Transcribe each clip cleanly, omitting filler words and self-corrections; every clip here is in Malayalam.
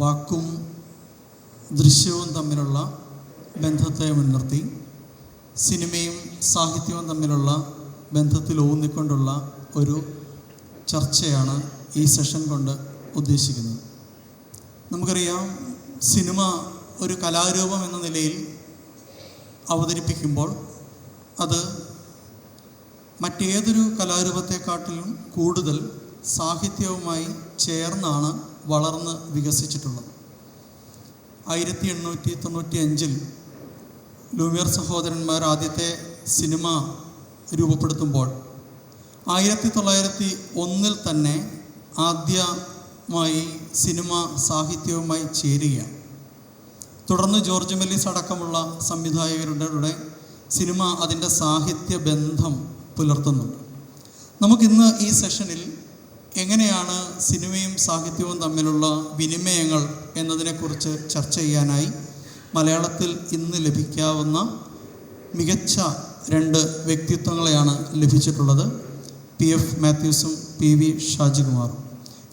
വാക്കും ദൃശ്യവും തമ്മിലുള്ള ബന്ധത്തെ മുൻനിർത്തി സിനിമയും സാഹിത്യവും തമ്മിലുള്ള ബന്ധത്തിൽ ഊന്നിക്കൊണ്ടുള്ള ഒരു ചർച്ചയാണ് ഈ സെഷൻ കൊണ്ട് ഉദ്ദേശിക്കുന്നത്. നമുക്കറിയാം, സിനിമ ഒരു കലാരൂപം എന്ന നിലയിൽ അവതരിപ്പിക്കുമ്പോൾ അത് മറ്റേതൊരു കലാരൂപത്തെക്കാട്ടിലും കൂടുതൽ സാഹിത്യവുമായി ചേർന്നാണ് വളർന്ന് വികസിച്ചിട്ടുള്ളത്. 1895 ലൂമിയർ സഹോദരന്മാർ ആദ്യത്തെ സിനിമ രൂപപ്പെടുത്തുമ്പോൾ 1901 തന്നെ ആദ്യമായി സിനിമ സാഹിത്യവുമായി ചേരുകയാണ്. തുടർന്ന് ജോർജ് മെല്ലിസ് അടക്കമുള്ള സംവിധായകരുടെ സിനിമ അതിൻ്റെ സാഹിത്യ ബന്ധം പുലർത്തുന്നുണ്ട്. നമുക്കിന്ന് ഈ സെഷനിൽ എങ്ങനെയാണ് സിനിമയും സാഹിത്യവും തമ്മിലുള്ള വിനിമയങ്ങൾ എന്നതിനെക്കുറിച്ച് ചർച്ച ചെയ്യാനായി മലയാളത്തിൽ ഇന്ന് ലഭിക്കാവുന്ന മികച്ച 2 വ്യക്തിത്വങ്ങളെയാണ് ലഭിച്ചിട്ടുള്ളത്. PF മാത്യൂസും PV ഷാജികുമാറും.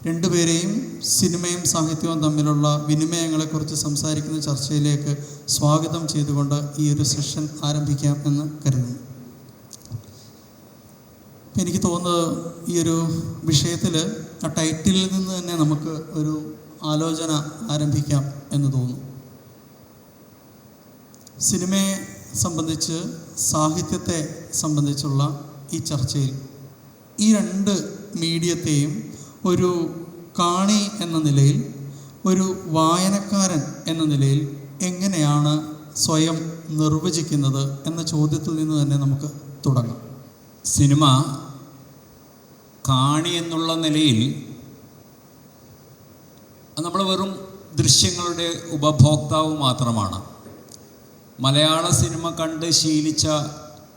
രണ്ടുപേരെയും സിനിമയും സാഹിത്യവും തമ്മിലുള്ള വിനിമയങ്ങളെക്കുറിച്ച് സംസാരിക്കുന്ന ചർച്ചയിലേക്ക് സ്വാഗതം ചെയ്തുകൊണ്ട് ഈ ഒരു സെഷൻ ആരംഭിക്കാം എന്ന് കരുതുന്നു. എനിക്ക് തോന്നുന്നത് ഈ ഒരു വിഷയത്തിൽ ആ ടൈറ്റിലിൽ നിന്ന് തന്നെ നമുക്ക് ഒരു ആലോചന ആരംഭിക്കാം എന്ന് തോന്നുന്നു. സിനിമയെ സംബന്ധിച്ച്, സാഹിത്യത്തെ സംബന്ധിച്ചുള്ള ഈ ചർച്ചയിൽ ഈ 2 മീഡിയത്തെയും ഒരു കാണി എന്ന നിലയിൽ, ഒരു വായനക്കാരൻ എന്ന നിലയിൽ എങ്ങനെയാണ് സ്വയം നിർവചിക്കുന്നത് എന്ന ചോദ്യത്തിൽ നിന്ന് തന്നെ നമുക്ക് തുടങ്ങാം. സിനിമ കാണി എന്നുള്ള നിലയിൽ നമ്മൾ വെറും ദൃശ്യങ്ങളുടെ ഉപഭോക്താവ് മാത്രമാണ്. മലയാള സിനിമ കണ്ട് ശീലിച്ച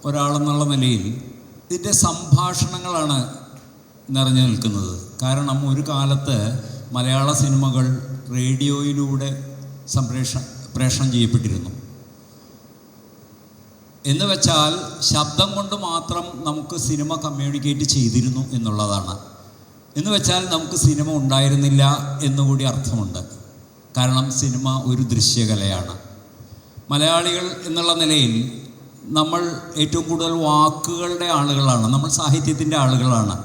ഒരാളെന്നുള്ള നിലയിൽ ഇതിൻ്റെ സംഭാഷണങ്ങളാണ് നിറഞ്ഞു നിൽക്കുന്നത്. കാരണം ഒരു കാലത്ത് മലയാള സിനിമകൾ റേഡിയോയിലൂടെ പ്രേഷണം ചെയ്യപ്പെട്ടിരുന്നു. എന്ന് വെച്ചാൽ ശബ്ദം കൊണ്ട് മാത്രം നമുക്ക് സിനിമ കമ്മ്യൂണിക്കേറ്റ് ചെയ്തിരുന്നു എന്നുള്ളതാണ്. എന്ന് വെച്ചാൽ നമുക്ക് സിനിമ ഉണ്ടായിരുന്നില്ല എന്നുകൂടി അർത്ഥമുണ്ട്. കാരണം സിനിമ ഒരു ദൃശ്യകലയാണ്. മലയാളികൾ എന്നുള്ള നിലയിൽ നമ്മൾ ഏറ്റവും കൂടുതൽ വാക്കുകളുടെ ആളുകളാണ്, നമ്മൾ സാഹിത്യത്തിൻ്റെ ആളുകളാണ്.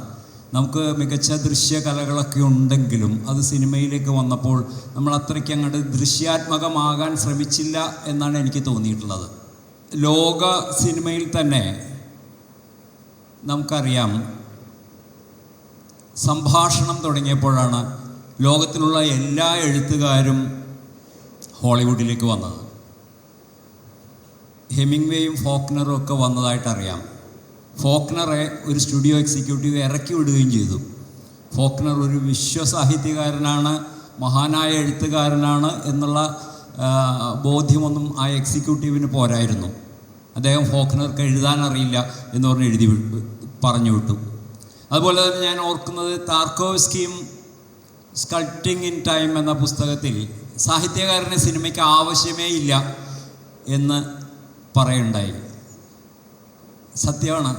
നമുക്ക് മികച്ച ദൃശ്യകലകളൊക്കെ ഉണ്ടെങ്കിലും അത് സിനിമയിലേക്ക് വന്നപ്പോൾ നമ്മൾ അത്രയ്ക്ക് അങ്ങോട്ട് ദൃശ്യാത്മകമാകാൻ ശ്രമിച്ചില്ല എന്നാണ് എനിക്ക് തോന്നിയിട്ടുള്ളത്. ലോക സിനിമയിൽ തന്നെ നമുക്കറിയാം, സംഭാഷണം തുടങ്ങിയപ്പോഴാണ് ലോകത്തിലുള്ള എല്ലാ എഴുത്തുകാരും ഹോളിവുഡിലേക്ക് വന്നത്. ഹെമിംഗ്വേയും ഫോക്നറും ഒക്കെ വന്നതായിട്ടറിയാം. ഫോക്നറെ ഒരു സ്റ്റുഡിയോ എക്സിക്യൂട്ടീവ് ഇറക്കി വിടുകയും ചെയ്തു. ഫോക്നർ ഒരു വിശ്വസാഹിത്യകാരനാണ്, മഹാനായ എഴുത്തുകാരനാണ് എന്നുള്ള ബോധ്യമൊന്നും ആ എക്സിക്യൂട്ടീവിന് പോരായിരുന്നു. അദ്ദേഹം ഫോക്നർക്ക് എഴുതാൻ അറിയില്ല എന്ന് പറഞ്ഞ് പറഞ്ഞു വിട്ടു. അതുപോലെ തന്നെ ഞാൻ ഓർക്കുന്നത്, താർക്കോവ്സ്കിയും സ്കൾപ്റ്റിംഗ് ഇൻ ടൈം എന്ന പുസ്തകത്തിൽ സാഹിത്യകാരനെ സിനിമയ്ക്ക് ആവശ്യമേ ഇല്ല എന്ന് പറയുണ്ടായി. സത്യമാണ്,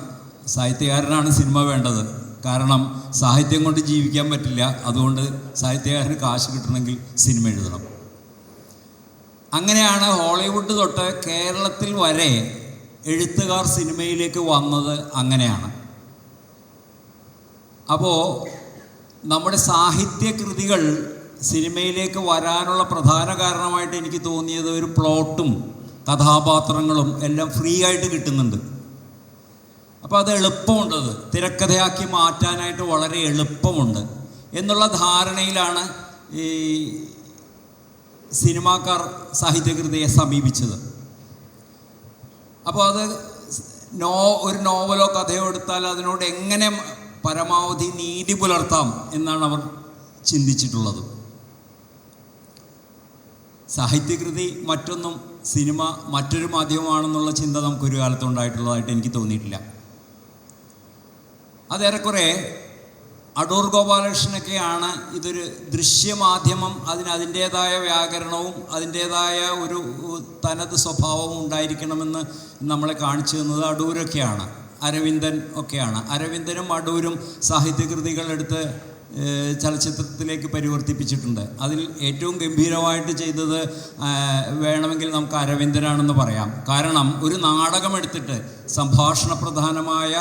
സാഹിത്യകാരനാണ് സിനിമ വേണ്ടത്. കാരണം സാഹിത്യം കൊണ്ട് ജീവിക്കാൻ പറ്റില്ല. അതുകൊണ്ട് സാഹിത്യകാരന് കാശ് കിട്ടണമെങ്കിൽ സിനിമ എഴുതണം. അങ്ങനെയാണ് ഹോളിവുഡ് തൊട്ട് കേരളത്തിൽ വരെ എഴുത്തുകാർ സിനിമയിലേക്ക് വന്നത്. അങ്ങനെയാണ്. അപ്പോൾ നമ്മുടെ സാഹിത്യകൃതികൾ സിനിമയിലേക്ക് വരാനുള്ള പ്രധാന കാരണമായിട്ട് എനിക്ക് തോന്നിയത് ഒരു പ്ലോട്ടും കഥാപാത്രങ്ങളും എല്ലാം ഫ്രീ ആയിട്ട് കിട്ടുന്നുണ്ട്. അപ്പോൾ അത് എളുപ്പമുണ്ട്, അത് തിരക്കഥയാക്കി മാറ്റാനായിട്ട് വളരെ എളുപ്പമുണ്ട് എന്നുള്ള ധാരണയിലാണ് ഈ സിനിമാക്കാർ സാഹിത്യകൃതിയെ സമീപിച്ചത്. അപ്പോൾ അത് ഒരു നോവലോ കഥയോ എടുത്താൽ അതിനോട് എങ്ങനെ പരമാവധി നീതി പുലർത്താം എന്നാണ് അവർ ചിന്തിച്ചിട്ടുള്ളത്. സാഹിത്യകൃതി മറ്റൊന്നും, സിനിമ മറ്റൊരു മാധ്യമമാണെന്നുള്ള ചിന്ത നമുക്കൊരു കാലത്തുണ്ടായിട്ടുള്ളതായിട്ട് എനിക്ക് തോന്നിയിട്ടില്ല. അതേറെക്കുറെ അടൂർ ഗോപാലകൃഷ്ണനൊക്കെയാണ് ഇതൊരു ദൃശ്യമാധ്യമം, അതിൻ്റേതായ വ്യാകരണവും അതിൻ്റേതായ ഒരു തനത് സ്വഭാവവും ഉണ്ടായിരിക്കണമെന്ന് നമ്മളെ കാണിച്ചു തന്നത് അടൂരൊക്കെയാണ്, അരവിന്ദൻ ഒക്കെയാണ്. അരവിന്ദനും അടൂരും സാഹിത്യകൃതികളെടുത്ത് ചലച്ചിത്രത്തിലേക്ക് പരിവർത്തിപ്പിച്ചിട്ടുണ്ട്. അതിൽ ഏറ്റവും ഗംഭീരമായിട്ട് ചെയ്തത് വേണമെങ്കിൽ നമുക്ക് അരവിന്ദനാണെന്ന് പറയാം. കാരണം ഒരു നാടകം എടുത്തിട്ട്, സംഭാഷണ പ്രധാനമായ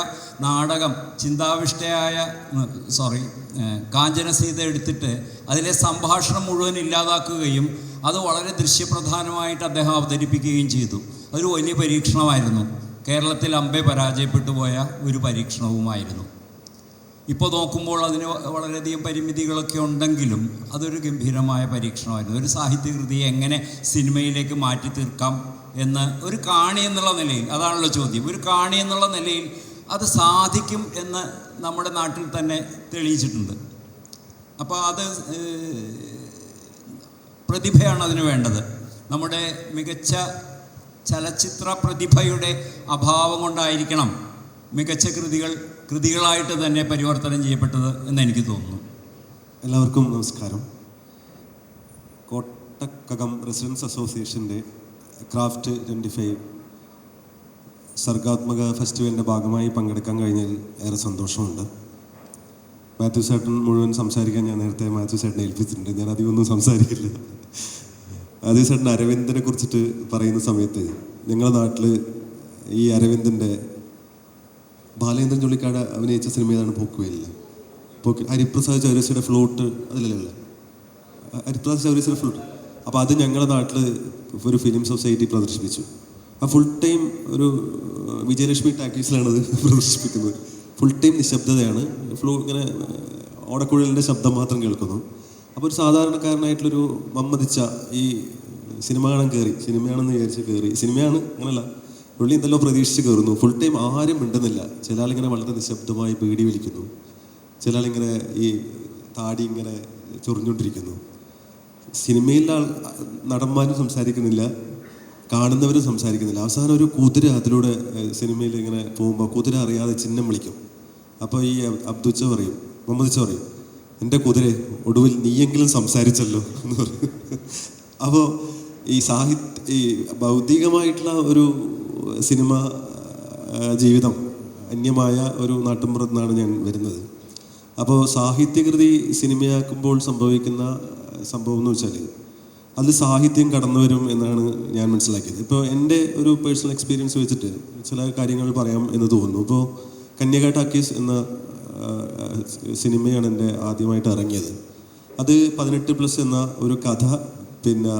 നാടകം, ചിന്താവിഷ്ടയായ കാഞ്ചനസീത എടുത്തിട്ട് അതിലെ സംഭാഷണം മുഴുവൻ ഇല്ലാതാക്കുകയും അത് വളരെ ദൃശ്യപ്രധാനമായിട്ട് അദ്ദേഹം അവതരിപ്പിക്കുകയും ചെയ്തു. അതൊരു വലിയ പരീക്ഷണമായിരുന്നു. കേരളത്തിൽ അമ്പെ പരാജയപ്പെട്ടു പോയ ഒരു പരീക്ഷണവുമായിരുന്നു. ഇപ്പോൾ നോക്കുമ്പോൾ അതിന് വളരെയധികം പരിമിതികളൊക്കെ ഉണ്ടെങ്കിലും അതൊരു ഗംഭീരമായ പരീക്ഷണമായിരുന്നു. ഒരു സാഹിത്യകൃതിയെ എങ്ങനെ സിനിമയിലേക്ക് മാറ്റി തീർക്കാം എന്ന് ഒരു കാണി എന്നുള്ള നിലയിൽ, അതാണല്ലോ ചോദ്യം, ഒരു കാണി എന്നുള്ള നിലയിൽ അത് സാധിക്കും എന്ന് നമ്മുടെ നാട്ടിൽ തന്നെ തെളിയിച്ചിട്ടുണ്ട്. അപ്പോൾ അത് പ്രതിഭയാണ് അതിന് വേണ്ടത്. നമ്മുടെ മികച്ച ചലച്ചിത്ര പ്രതിഭയുടെ അഭാവം കൊണ്ടായിരിക്കണം മികച്ച കൃതികളായിട്ട് തന്നെ പരിവർത്തനം ചെയ്യപ്പെട്ടത് എന്ന് എനിക്ക് തോന്നുന്നു. എല്ലാവർക്കും നമസ്കാരം. കോട്ടക്കകം റെസിഡൻസ് അസോസിയേഷൻ്റെ ക്രാഫ്റ്റ് 25 സർഗാത്മക ഫെസ്റ്റിവലിൻ്റെ ഭാഗമായി പങ്കെടുക്കാൻ കഴിഞ്ഞതിൽ ഏറെ സന്തോഷമുണ്ട്. മാത്യു ചേട്ടൻ മുഴുവൻ സംസാരിക്കാൻ ഞാൻ നേരത്തെ മാത്യു ചേട്ടനെ ഏൽപ്പിച്ചിട്ടുണ്ട്. ഞാൻ അധികമൊന്നും സംസാരിക്കില്ല. മാത്യു ചേട്ടൻ അരവിന്ദനെ കുറിച്ചിട്ട് പറയുന്ന സമയത്ത് ഞങ്ങളുടെ നാട്ടിൽ ഈ അരവിന്ദൻ്റെ ബാലേന്ദ്രൻ ചുള്ളിക്കാട് അഭിനയിച്ച സിനിമ ഏതാണ്? പോക്കുവെയിലില്ല. ഹരിപ്രസാദ് ചൗരസിയുടെ ഫ്ലൂട്ട് അതിലല്ല, ഹരിപ്രസാദ് ചൗരസിയുടെ ഫ്ലൂട്ട്. അപ്പോൾ അത് ഞങ്ങളുടെ നാട്ടിൽ ഒരു ഫിലിം സൊസൈറ്റി പ്രദർശിപ്പിച്ചു. ആ ഫുൾ ടൈം ഒരു വിജയലക്ഷ്മി ടാക്കീസിലാണത് പ്രദർശിപ്പിക്കുന്നത്. ഫുൾ ടൈം നിശബ്ദതയാണ്. ഇങ്ങനെ ഓടക്കുഴലിൻ്റെ ശബ്ദം മാത്രം കേൾക്കുന്നു. അപ്പോൾ ഒരു സാധാരണക്കാരനായിട്ടുള്ളൊരു മമ്മതിച്ച ഈ സിനിമ കാണാൻ കയറി, സിനിമയാണെന്ന് വിചാരിച്ച് കയറി, സിനിമയാണ് അങ്ങനല്ല, പുള്ളി എന്തെല്ലോ പ്രതീക്ഷിച്ച് കയറുന്നു. ഫുൾ ടൈം ആരും മിണ്ടുന്നില്ല. ചില ആളിങ്ങനെ വളരെ നിശബ്ദമായി ബീഡി വലിക്കുന്നു, ചില ആളിങ്ങനെ ഈ താടി ഇങ്ങനെ ചൊറിഞ്ഞുകൊണ്ടിരിക്കുന്നു. സിനിമയിലെ നടന്മാരും സംസാരിക്കുന്നില്ല, കാണുന്നവരും സംസാരിക്കുന്നില്ല. അവസാനം ഒരു കുതിര അതിലൂടെ സിനിമയിൽ ഇങ്ങനെ പോകുമ്പോൾ കുതിര അറിയാതെ ചിഹ്നം വിളിക്കും. അപ്പോൾ ഈ അബ്ദുച്ച പറയും, മുഹമ്മദിച്ച പറയും, എൻ്റെ കുതിര ഒടുവിൽ നീയെങ്കിലും സംസാരിച്ചല്ലോ എന്ന് പറയും. അപ്പോൾ ഈ ഭൗതികമായിട്ടുള്ള ഒരു സിനിമ ജീവിതം അന്യമായ ഒരു നാട്ടുമ്പുറത്തു ഞാൻ വരുന്നത്. അപ്പോൾ സാഹിത്യകൃതി സിനിമയാക്കുമ്പോൾ സംഭവിക്കുന്ന സംഭവം എന്ന് വെച്ചാൽ അതിൽ സാഹിത്യം കടന്നു വരും എന്നാണ് ഞാൻ മനസ്സിലാക്കിയത്. ഇപ്പോൾ എൻ്റെ ഒരു പേഴ്സണൽ എക്സ്പീരിയൻസ് വെച്ചിട്ട് ചില കാര്യങ്ങൾ പറയാം എന്ന് തോന്നുന്നു. ഇപ്പോൾ കന്യക ടാക്കീസ് എന്ന സിനിമയാണ് എൻ്റെ ആദ്യമായിട്ട് ഇറങ്ങിയത്. അത് 18+ എന്ന ഒരു കഥ പിന്നെ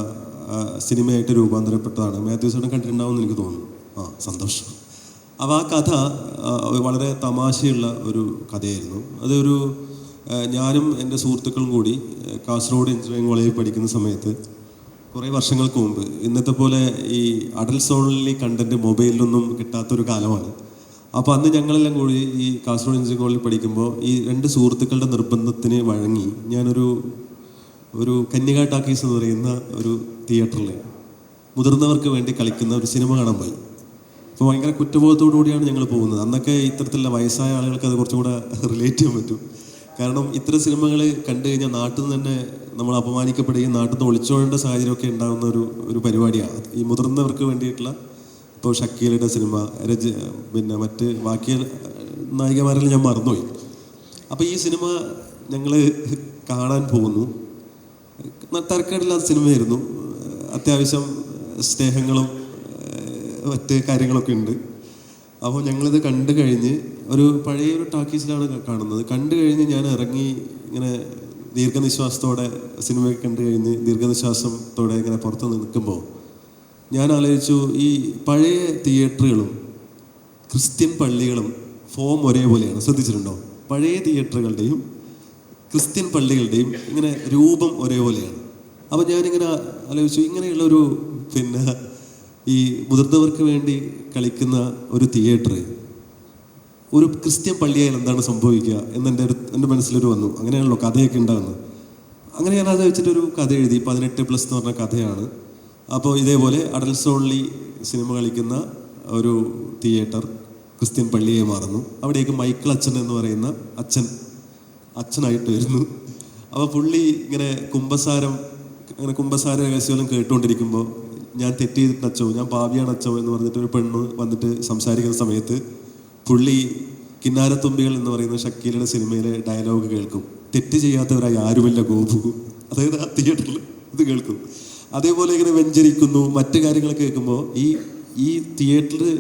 സിനിമയായിട്ട് രൂപാന്തരപ്പെട്ടതാണ്. മാത്യു ചേട്ടൻ കണ്ടിട്ടുണ്ടാവുമെന്ന് എനിക്ക് തോന്നുന്നു. സന്തോഷം. അപ്പോൾ ആ കഥ വളരെ തമാശയുള്ള ഒരു കഥയായിരുന്നു. അതൊരു ഞാനും എൻ്റെ സുഹൃത്തുക്കളും കൂടി കാസർഗോഡ് എഞ്ചിനീയറിംഗ് കോളേജിൽ പഠിക്കുന്ന സമയത്ത് കുറേ വർഷങ്ങൾക്ക് മുമ്പ്, ഇന്നത്തെ പോലെ ഈ അഡൽട്സ് ഓൺലി കണ്ടൻറ്റ് മൊബൈലിലൊന്നും കിട്ടാത്തൊരു കാലമാണ്. അപ്പോൾ അന്ന് ഞങ്ങളെല്ലാം കൂടി ഈ കാസർഗോഡ് എഞ്ചിനീയറിംഗ് കോളേജിൽ പഠിക്കുമ്പോൾ ഈ 2 സുഹൃത്തുക്കളുടെ നിർബന്ധത്തിന് വഴങ്ങി ഞാനൊരു കന്യക ടാക്കീസ് എന്ന് പറയുന്ന ഒരു തിയേറ്ററിൽ മുതിർന്നവർക്ക് വേണ്ടി കളിക്കുന്ന ഒരു സിനിമ കാണാൻ പോയി. അപ്പോൾ ഭയങ്കര കുറ്റബോധത്തോടു കൂടിയാണ് ഞങ്ങൾ പോകുന്നത്. അന്നൊക്കെ ഇത്തരത്തിലുള്ള വയസ്സായ ആളുകൾക്ക് അത് കുറച്ചും കൂടെ റിലേറ്റ് ചെയ്യാൻ പറ്റും. കാരണം ഇത്തരം സിനിമകൾ കണ്ടു കഴിഞ്ഞാൽ നാട്ടിൽ നിന്ന് തന്നെ നമ്മൾ അപമാനിക്കപ്പെടുകയും നാട്ടിൽ നിന്ന് ഒളിച്ചോടേണ്ട സാഹചര്യമൊക്കെ ഉണ്ടാകുന്ന ഒരു പരിപാടിയാണ് ഈ മുതിർന്നവർക്ക് വേണ്ടിയിട്ടുള്ള. ഇപ്പോൾ ഷക്കീലയുടെ സിനിമ, പിന്നെ മറ്റ് ബാക്കി നായികമാരെല്ലാം ഞാൻ മറന്നുപോയി. അപ്പോൾ ഈ സിനിമ ഞങ്ങൾ കാണാൻ പോകുന്നു. തരക്കേടില്ലാത്ത സിനിമയായിരുന്നു. അത്യാവശ്യം സ്നേഹങ്ങളും മറ്റ് കാര്യങ്ങളൊക്കെ ഉണ്ട്. അപ്പോൾ ഞങ്ങളിത് കണ്ടു കഴിഞ്ഞ് പഴയൊരു ടാക്കീസിലാണ് കാണുന്നത്. കണ്ടു കഴിഞ്ഞ് ഞാൻ ഇറങ്ങി ഇങ്ങനെ ദീർഘനിശ്വാസത്തോടെ സിനിമ കണ്ടു കഴിഞ്ഞ് ദീർഘനിശ്വാസത്തോടെ ഇങ്ങനെ പുറത്ത് നിൽക്കുമ്പോൾ ഞാൻ ആലോചിച്ചു, ഈ പഴയ തിയേറ്ററുകളും ക്രിസ്ത്യൻ പള്ളികളും ഫോം ഒരേപോലെയാണ്. ശ്രദ്ധിച്ചിട്ടുണ്ടോ? പഴയ തിയേറ്ററുകളുടെയും ക്രിസ്ത്യൻ പള്ളികളുടെയും ഇങ്ങനെ രൂപം ഒരേപോലെയാണ്. അപ്പോൾ ഞാനിങ്ങനെ ആലോചിച്ചു, ഇങ്ങനെയുള്ളൊരു പിന്നെ ഈ മുതിർന്നവർക്ക് വേണ്ടി കളിക്കുന്ന ഒരു തിയേറ്റർ ഒരു ക്രിസ്ത്യൻ പള്ളിയായാൽ എന്താണ് സംഭവിക്കുക എന്ന് എൻ്റെ മനസ്സിലൊരു വന്നു. അങ്ങനെയാണല്ലോ കഥയൊക്കെ ഉണ്ടാകുന്നത്. അങ്ങനെ ഞാൻ അത് വെച്ചിട്ടൊരു കഥ എഴുതി. 18+ എന്ന് പറഞ്ഞ കഥയാണ്. അപ്പോൾ ഇതേപോലെ അഡൽട്സ് ഓൺലി സിനിമ കളിക്കുന്ന ഒരു തിയേറ്റർ ക്രിസ്ത്യൻ പള്ളിയെ മാറുന്നു. അവിടേക്ക് മൈക്കിൾ അച്ഛൻ എന്ന് പറയുന്ന അച്ഛനായിട്ട് വരുന്നു. അപ്പോൾ പുള്ളി ഇങ്ങനെ കുമ്പസാര രഹസ്യം കേട്ടുകൊണ്ടിരിക്കുമ്പോൾ ഞാൻ തെറ്റ് ചെയ്തിട്ട് അച്ചോ, ഞാൻ പാപിയാണ് അച്ചോ എന്ന് പറഞ്ഞിട്ട് ഒരു പെണ്ണ് വന്നിട്ട് സംസാരിക്കുന്ന സമയത്ത് പുള്ളി കിന്നാരത്തുമ്പികൾ എന്ന് പറയുന്ന ഷക്കീലയുടെ സിനിമയിലെ ഡയലോഗ് കേൾക്കും. തെറ്റ് ചെയ്യാത്തവരായി ആരുമില്ല ഗോപു. അതായത് ആ തിയേറ്ററിൽ ഇത് കേൾക്കും. അതേപോലെ ഇങ്ങനെ വെഞ്ചരിക്കുന്നു, മറ്റു കാര്യങ്ങളൊക്കെ കേൾക്കുമ്പോൾ ഈ തിയേറ്ററിൽ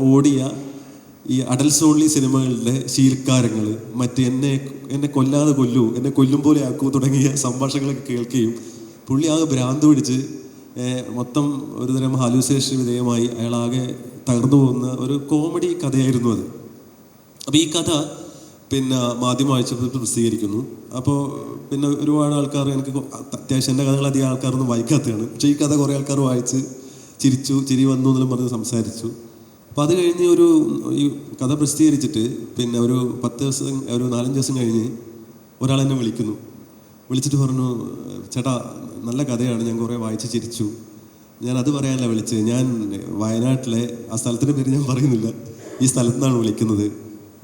ഓടിയ ഈ അഡൽസ് ഓൺലി സിനിമകളുടെ ശീൽക്കാരങ്ങൾ, മറ്റ് എന്നെ കൊല്ലാതെ കൊല്ലൂ, എന്നെ കൊല്ലും പോലെ ആക്കൂ തുടങ്ങിയ സംഭാഷണങ്ങളൊക്കെ കേൾക്കുകയും പുള്ളി ആകെ ഭ്രാന്ത് പിടിച്ച് മൊത്തം ഒരുതരം ഹാലൂസിനേഷൻ വിധേയമായി അയാളാകെ തകർന്നു പോകുന്ന ഒരു കോമഡി കഥയായിരുന്നു അത്. അപ്പോൾ ഈ കഥ പിന്നെ മാധ്യമ ആഴ്ചപ്പതിപ്പ് പ്രസിദ്ധീകരിക്കുന്നു. അപ്പോൾ പിന്നെ ഒരുപാട് ആൾക്കാർ, എനിക്ക് അത്യാവശ്യം എൻ്റെ കഥകൾ അധികം ആൾക്കാരൊന്നും വായിക്കാത്തതാണ്, പക്ഷേ ഈ കഥ കുറേ ആൾക്കാർ വായിച്ച് ചിരിച്ചു, ചിരി വന്നു എന്നെല്ലാം പറഞ്ഞ് സംസാരിച്ചു. അപ്പോൾ അത് കഴിഞ്ഞ് ഈ കഥ പ്രസിദ്ധീകരിച്ചിട്ട് പിന്നെ ഒരു 10 ദിവസം, ഒരു 4-5 ദിവസം കഴിഞ്ഞ് ഒരാൾ എന്നെ വിളിച്ചിട്ട് പറഞ്ഞു, ചേട്ടാ നല്ല കഥയാണ്, ഞാൻ കുറേ വായിച്ച് ചിരിച്ചു. ഞാൻ അത് പറയാനല്ല വിളിച്ചത്, ഞാൻ വയനാട്ടിലെ ആ സ്ഥലത്തിൻ്റെ പേര് ഞാൻ പറയുന്നില്ല, ഈ സ്ഥലത്തു നിന്നാണ് വിളിക്കുന്നത്.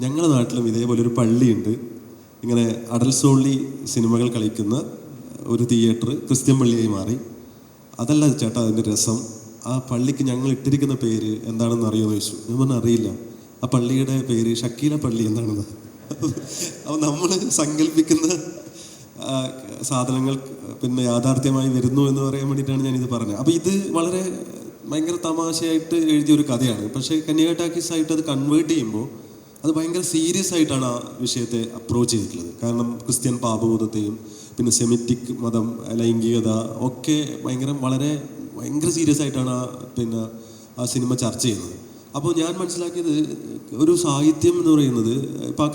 ഞങ്ങളുടെ നാട്ടിലും ഇതേപോലെ ഒരു പള്ളിയുണ്ട്, ഇങ്ങനെ അഡൽസ് ഓൺലി സിനിമകൾ കളിക്കുന്ന ഒരു തിയേറ്റർ ക്രിസ്ത്യൻ പള്ളിയായി മാറി. അതല്ല ചേട്ടാ അതിൻ്റെ രസം, ആ പള്ളിക്ക് ഞങ്ങൾ ഇട്ടിരിക്കുന്ന പേര് എന്താണെന്ന് അറിയുമെന്ന് ചോദിച്ചു. ഞാൻ പറഞ്ഞാൽ അറിയില്ല. ആ പള്ളിയുടെ പേര് ഷക്കീല പള്ളി എന്നാണെന്ന്. അപ്പോൾ നമ്മൾ സങ്കല്പിക്കുന്ന സാധനങ്ങൾ പിന്നെ യാഥാർത്ഥ്യമായി വരുന്നു എന്ന് പറയാൻ വേണ്ടിയിട്ടാണ് ഞാനിത് പറഞ്ഞത്. അപ്പോൾ ഇത് വളരെ ഭയങ്കര തമാശയായിട്ട് എഴുതിയൊരു കഥയാണ്. പക്ഷേ കന്യാ ടാക്കീസ് ആയിട്ട് അത് കൺവേർട്ട് ചെയ്യുമ്പോൾ അത് ഭയങ്കര സീരിയസ് ആയിട്ടാണ് ആ വിഷയത്തെ അപ്രോച്ച് ചെയ്തിട്ടുള്ളത്. കാരണം ക്രിസ്ത്യൻ പാപബോധത്തെയും പിന്നെ സെമിറ്റിക് മതം, ലൈംഗികത ഒക്കെ ഭയങ്കര സീരിയസ് ആയിട്ടാണ് ആ സിനിമ ചർച്ച ചെയ്യുന്നത്. അപ്പോൾ ഞാൻ മനസ്സിലാക്കിയത്, ഒരു സാഹിത്യം എന്ന് പറയുന്നത് ഇപ്പോൾ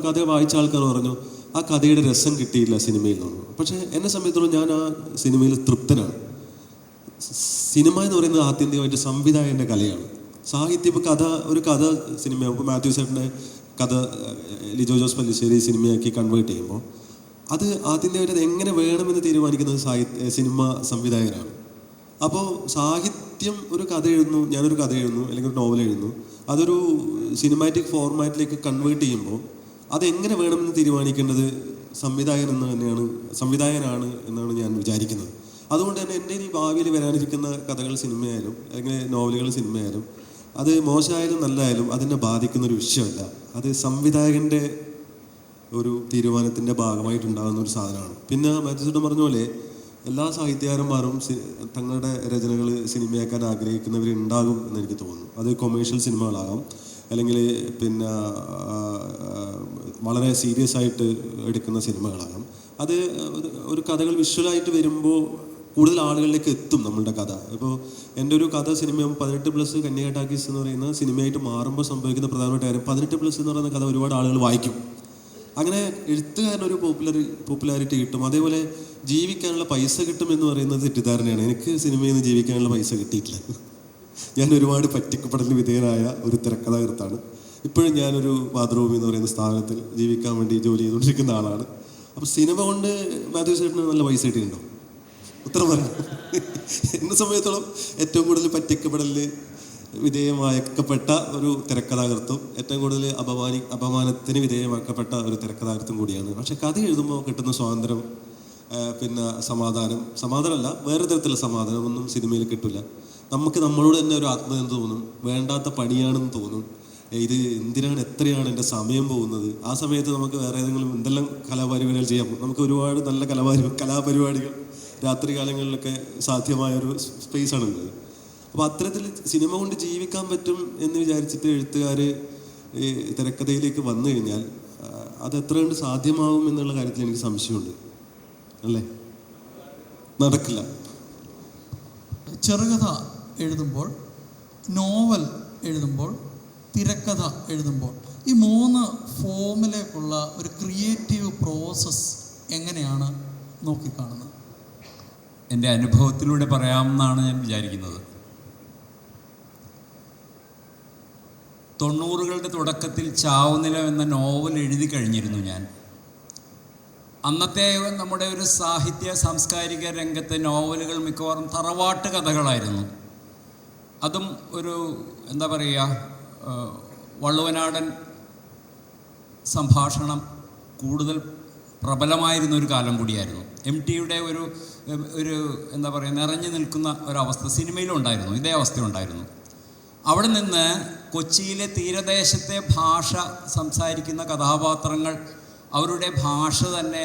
കഥ വായിച്ച ആൾക്കാർ പറഞ്ഞു ആ കഥയുടെ രസം കിട്ടിയില്ല സിനിമയിൽ നിന്ന്. പക്ഷേ എന്നെ സംബന്ധിച്ചിടത്തോളം ഞാൻ ആ സിനിമയിൽ തൃപ്തനാണ്. സിനിമ എന്ന് പറയുന്നത് ആത്യന്തികമായിട്ട് സംവിധായകൻ്റെ കലയാണ്. സാഹിത്യം ഇപ്പോൾ ഒരു കഥ സിനിമയാകും. ഇപ്പോൾ മാത്യു ചേട്ടൻ്റെ കഥ ലിജോ ജോസ് പല്ലിശ്ശേരി സിനിമയാക്കി കൺവേർട്ട് ചെയ്യുമ്പോൾ അത് ആത്യന്തികമായിട്ട് അത് എങ്ങനെ വേണമെന്ന് തീരുമാനിക്കുന്നത് സിനിമ സംവിധായകനാണ്. അപ്പോൾ സാഹിത്യം ഒരു കഥ എഴുതുന്നു, ഞാനൊരു കഥ എഴുതുന്നു അല്ലെങ്കിൽ ഒരു നോവൽ എഴുതുന്നു, അതൊരു സിനിമാറ്റിക് ഫോർമാറ്റിലേക്ക് കൺവേർട്ട് ചെയ്യുമ്പോൾ അതെങ്ങനെ വേണമെന്ന് തീരുമാനിക്കേണ്ടത് സംവിധായകനാണ് എന്നാണ് ഞാൻ വിചാരിക്കുന്നത്. അതുകൊണ്ട് തന്നെ എൻ്റെ ഈ ഭാവിയിൽ വരാനിരിക്കുന്ന കഥകൾ സിനിമയായാലും അല്ലെങ്കിൽ നോവലുകൾ സിനിമയായാലും അത് മോശമായാലും നല്ലതായാലും അതിനെ ബാധിക്കുന്നൊരു വിഷയമല്ല. അത് സംവിധായകൻ്റെ ഒരു തീരുമാനത്തിൻ്റെ ഭാഗമായിട്ടുണ്ടാകുന്ന ഒരു സാധനമാണ്. പിന്നെ മാത്യു പറഞ്ഞ പോലെ എല്ലാ സാഹിത്യകാരന്മാരും തങ്ങളുടെ രചനകൾ സിനിമയാക്കാൻ ആഗ്രഹിക്കുന്നവരുണ്ടാകും എന്നെനിക്ക് തോന്നുന്നു. അത് കൊമേഴ്ഷ്യൽ സിനിമകളാകാം, അല്ലെങ്കിൽ പിന്നെ വളരെ സീരിയസ് ആയിട്ട് എടുക്കുന്ന സിനിമകളാകാം. അത് ഒരു കഥകൾ വിഷ്വലായിട്ട് വരുമ്പോൾ കൂടുതൽ ആളുകളിലേക്ക് എത്തും നമ്മളുടെ കഥ. ഇപ്പോൾ എൻ്റെ ഒരു കഥ സിനിമയാകുമ്പോൾ 18+ കന്യാ ടാക്കീസ് എന്ന് പറയുന്ന സിനിമയായിട്ട് മാറുമ്പോൾ സംഭവിക്കുന്ന പ്രധാനപ്പെട്ട കാര്യം 18+ എന്ന് പറയുന്ന കഥ ഒരുപാട് ആളുകൾ വായിക്കും. അങ്ങനെ എഴുത്തുകാരനൊരു പോപ്പുലാരിറ്റി കിട്ടും. അതേപോലെ ജീവിക്കാനുള്ള പൈസ കിട്ടും എന്ന് പറയുന്നത് തെറ്റിദ്ധാരണയാണ്. എനിക്ക് സിനിമയിൽ നിന്ന് ജീവിക്കാനുള്ള പൈസ കിട്ടിയിട്ടില്ല. ഞാൻ ഒരുപാട് പറ്റിക്കപ്പെടലിന് വിധേയനായ ഒരു തിരക്കഥാകൃത്താണ്. ഇപ്പോഴും ഞാനൊരു മാതൃഭൂമി എന്ന് പറയുന്ന സ്ഥാപനത്തിൽ ജീവിക്കാൻ വേണ്ടി ജോലി ചെയ്തുകൊണ്ടിരിക്കുന്ന ആളാണ്. അപ്പോൾ സിനിമ കൊണ്ട് മാത്യു ചേട്ടന് നല്ല പൈസ കിട്ടിയിട്ടുണ്ടോ? ഉത്തരം പറയാം. എന്നെ സംബന്ധിച്ചിടത്തോളം ഏറ്റവും കൂടുതൽ പറ്റിക്കപ്പെടലിന് വിധേയമാക്കപ്പെട്ട ഒരു തിരക്കഥാകൃത്തും ഏറ്റവും കൂടുതൽ അപമാനത്തിന് വിധേയമാക്കപ്പെട്ട ഒരു തിരക്കഥാകൃത്തും കൂടിയാണ്. പക്ഷെ കഥ എഴുതുമ്പോൾ കിട്ടുന്ന സ്വാതന്ത്ര്യം, പിന്നെ സമാധാനമല്ല, വേറെ തരത്തിലുള്ള സമാധാനം ഒന്നും സിനിമയിൽ കിട്ടില്ല. നമുക്ക് നമ്മളോട് തന്നെ ഒരു ആത്മീയത തോന്നും, വേണ്ടാത്ത പണിയാണെന്ന് തോന്നും. ഇത് എന്തിനാണ്, എത്രയാണ് എൻ്റെ സമയം പോകുന്നത്. ആ സമയത്ത് നമുക്ക് വേറെ എന്തെല്ലാം കലാപരിപാടികൾ ചെയ്യാം. നമുക്ക് ഒരുപാട് നല്ല കലാപരിപാടികൾ രാത്രി കാലങ്ങളിലൊക്കെ സാധ്യമായൊരു സ്പേസാണുള്ളത്. അപ്പോൾ അത്തരത്തിൽ സിനിമ കൊണ്ട് ജീവിക്കാൻ പറ്റും എന്ന് വിചാരിച്ചിട്ട് എഴുത്തുകാർ ഈ തിരക്കഥയിലേക്ക് വന്നു കഴിഞ്ഞാൽ അത് എത്ര കണ്ട് സാധ്യമാവും എന്നുള്ള കാര്യത്തിൽ എനിക്ക് സംശയമുണ്ട്. അല്ലേ? നടക്കില്ല. ചെറുകഥ എഴുതുമ്പോൾ, നോവൽ എഴുതുമ്പോൾ, തിരക്കഥ എഴുതുമ്പോൾ ഈ 3 ഫോമിലേക്കുള്ള ഒരു ക്രിയേറ്റീവ് പ്രോസസ്സ് എങ്ങനെയാണ് നോക്കിക്കാണുന്നത്? എൻ്റെ അനുഭവത്തിലൂടെ പറയാമെന്നാണ് ഞാൻ വിചാരിക്കുന്നത്. 90കളുടെ തുടക്കത്തിൽ ചാവുനില എന്ന നോവൽ എഴുതി കഴിഞ്ഞിരുന്നു ഞാൻ. അന്നത്തെ നമ്മുടെ ഒരു സാഹിത്യ സാംസ്കാരിക രംഗത്തെ നോവലുകൾ മിക്കവാറും തറവാട്ട് കഥകളായിരുന്നു. അതും ഒരു എന്താ പറയുക, വള്ളുവനാടൻ സംഭാഷണം കൂടുതൽ പ്രബലമായിരുന്ന ഒരു കാലം കൂടിയായിരുന്നു. MTയുടെ ഒരു എന്താ പറയുക, നിറഞ്ഞു നിൽക്കുന്ന ഒരവസ്ഥ സിനിമയിലുണ്ടായിരുന്നു. ഇതേ അവസ്ഥയുണ്ടായിരുന്നു. അവിടെ നിന്ന് കൊച്ചിയിലെ തീരദേശത്തെ ഭാഷ സംസാരിക്കുന്ന കഥാപാത്രങ്ങൾ അവരുടെ ഭാഷ തന്നെ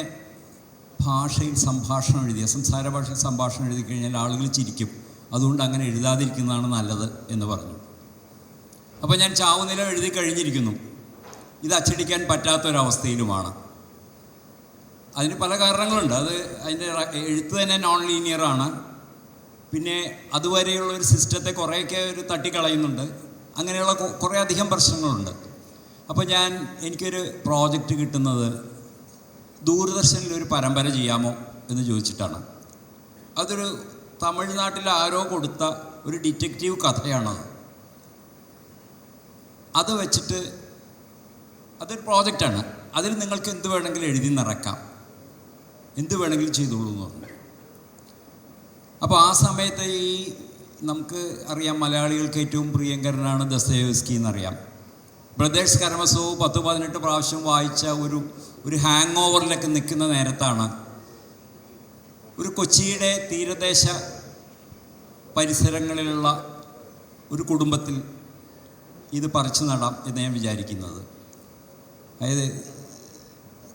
ഭാഷയിൽ സംഭാഷണം എഴുതിയ സംസാര ഭാഷയിൽ സംഭാഷണം എഴുതി കഴിഞ്ഞാൽ ആളുകൾ ചിരിക്കും, അതുകൊണ്ട് അങ്ങനെ എഴുതാതിരിക്കുന്നതാണ് നല്ലത് എന്ന് പറഞ്ഞു. അപ്പോൾ ഞാൻ ചാവുനില എഴുതി കഴിഞ്ഞിരിക്കുന്നു, ഇത് അച്ചടിക്കാൻ പറ്റാത്തൊരവസ്ഥയിലുമാണ്. അതിന് പല കാരണങ്ങളുണ്ട്. അതിൻ്റെ എഴുത്ത് തന്നെ നോൺ ലീനിയറാണ്. പിന്നെ അതുവരെയുള്ള ഒരു സിസ്റ്റത്തെ കുറേയൊക്കെ ഒരു തട്ടിക്കളയുന്നുണ്ട്. അങ്ങനെയുള്ള കുറേ അധികം പ്രശ്നങ്ങളുണ്ട്. അപ്പോൾ എനിക്കൊരു പ്രോജക്റ്റ് കിട്ടുന്നത് ദൂരദർശനിൽ ഒരു പരമ്പര ചെയ്യാമോ എന്ന് ചോദിച്ചിട്ടാണ്. അതൊരു തമിഴ്നാട്ടിൽ ആരോ കൊടുത്ത ഒരു ഡിറ്റക്റ്റീവ് കഥയാണത്. അത് വെച്ചിട്ട് അതൊരു പ്രോജക്റ്റാണ്. അതിൽ നിങ്ങൾക്ക് എന്ത് വേണമെങ്കിലും എഴുതി നിറക്കാം, എന്ത് വേണമെങ്കിലും ചെയ്തോളൂ എന്ന് പറഞ്ഞു. അപ്പോൾ ആ സമയത്ത് നമുക്ക് അറിയാം, മലയാളികൾക്ക് ഏറ്റവും പ്രിയങ്കരനാണ് ദസ്തയേവ്സ്കി എന്നറിയാം. ബ്രദേഴ്സ് കരമസോവ് 10-18 പ്രാവശ്യം വായിച്ച ഒരു ഹാങ് ഓവറിലൊക്കെ നിൽക്കുന്ന നേരത്താണ് ഒരു കൊച്ചിയുടെ തീരദേശ പരിസരങ്ങളിലുള്ള ഒരു കുടുംബത്തിൽ ഇത് പറിച്ചു നടാം എന്ന് ഞാൻ വിചാരിക്കുന്നത്. അതായത്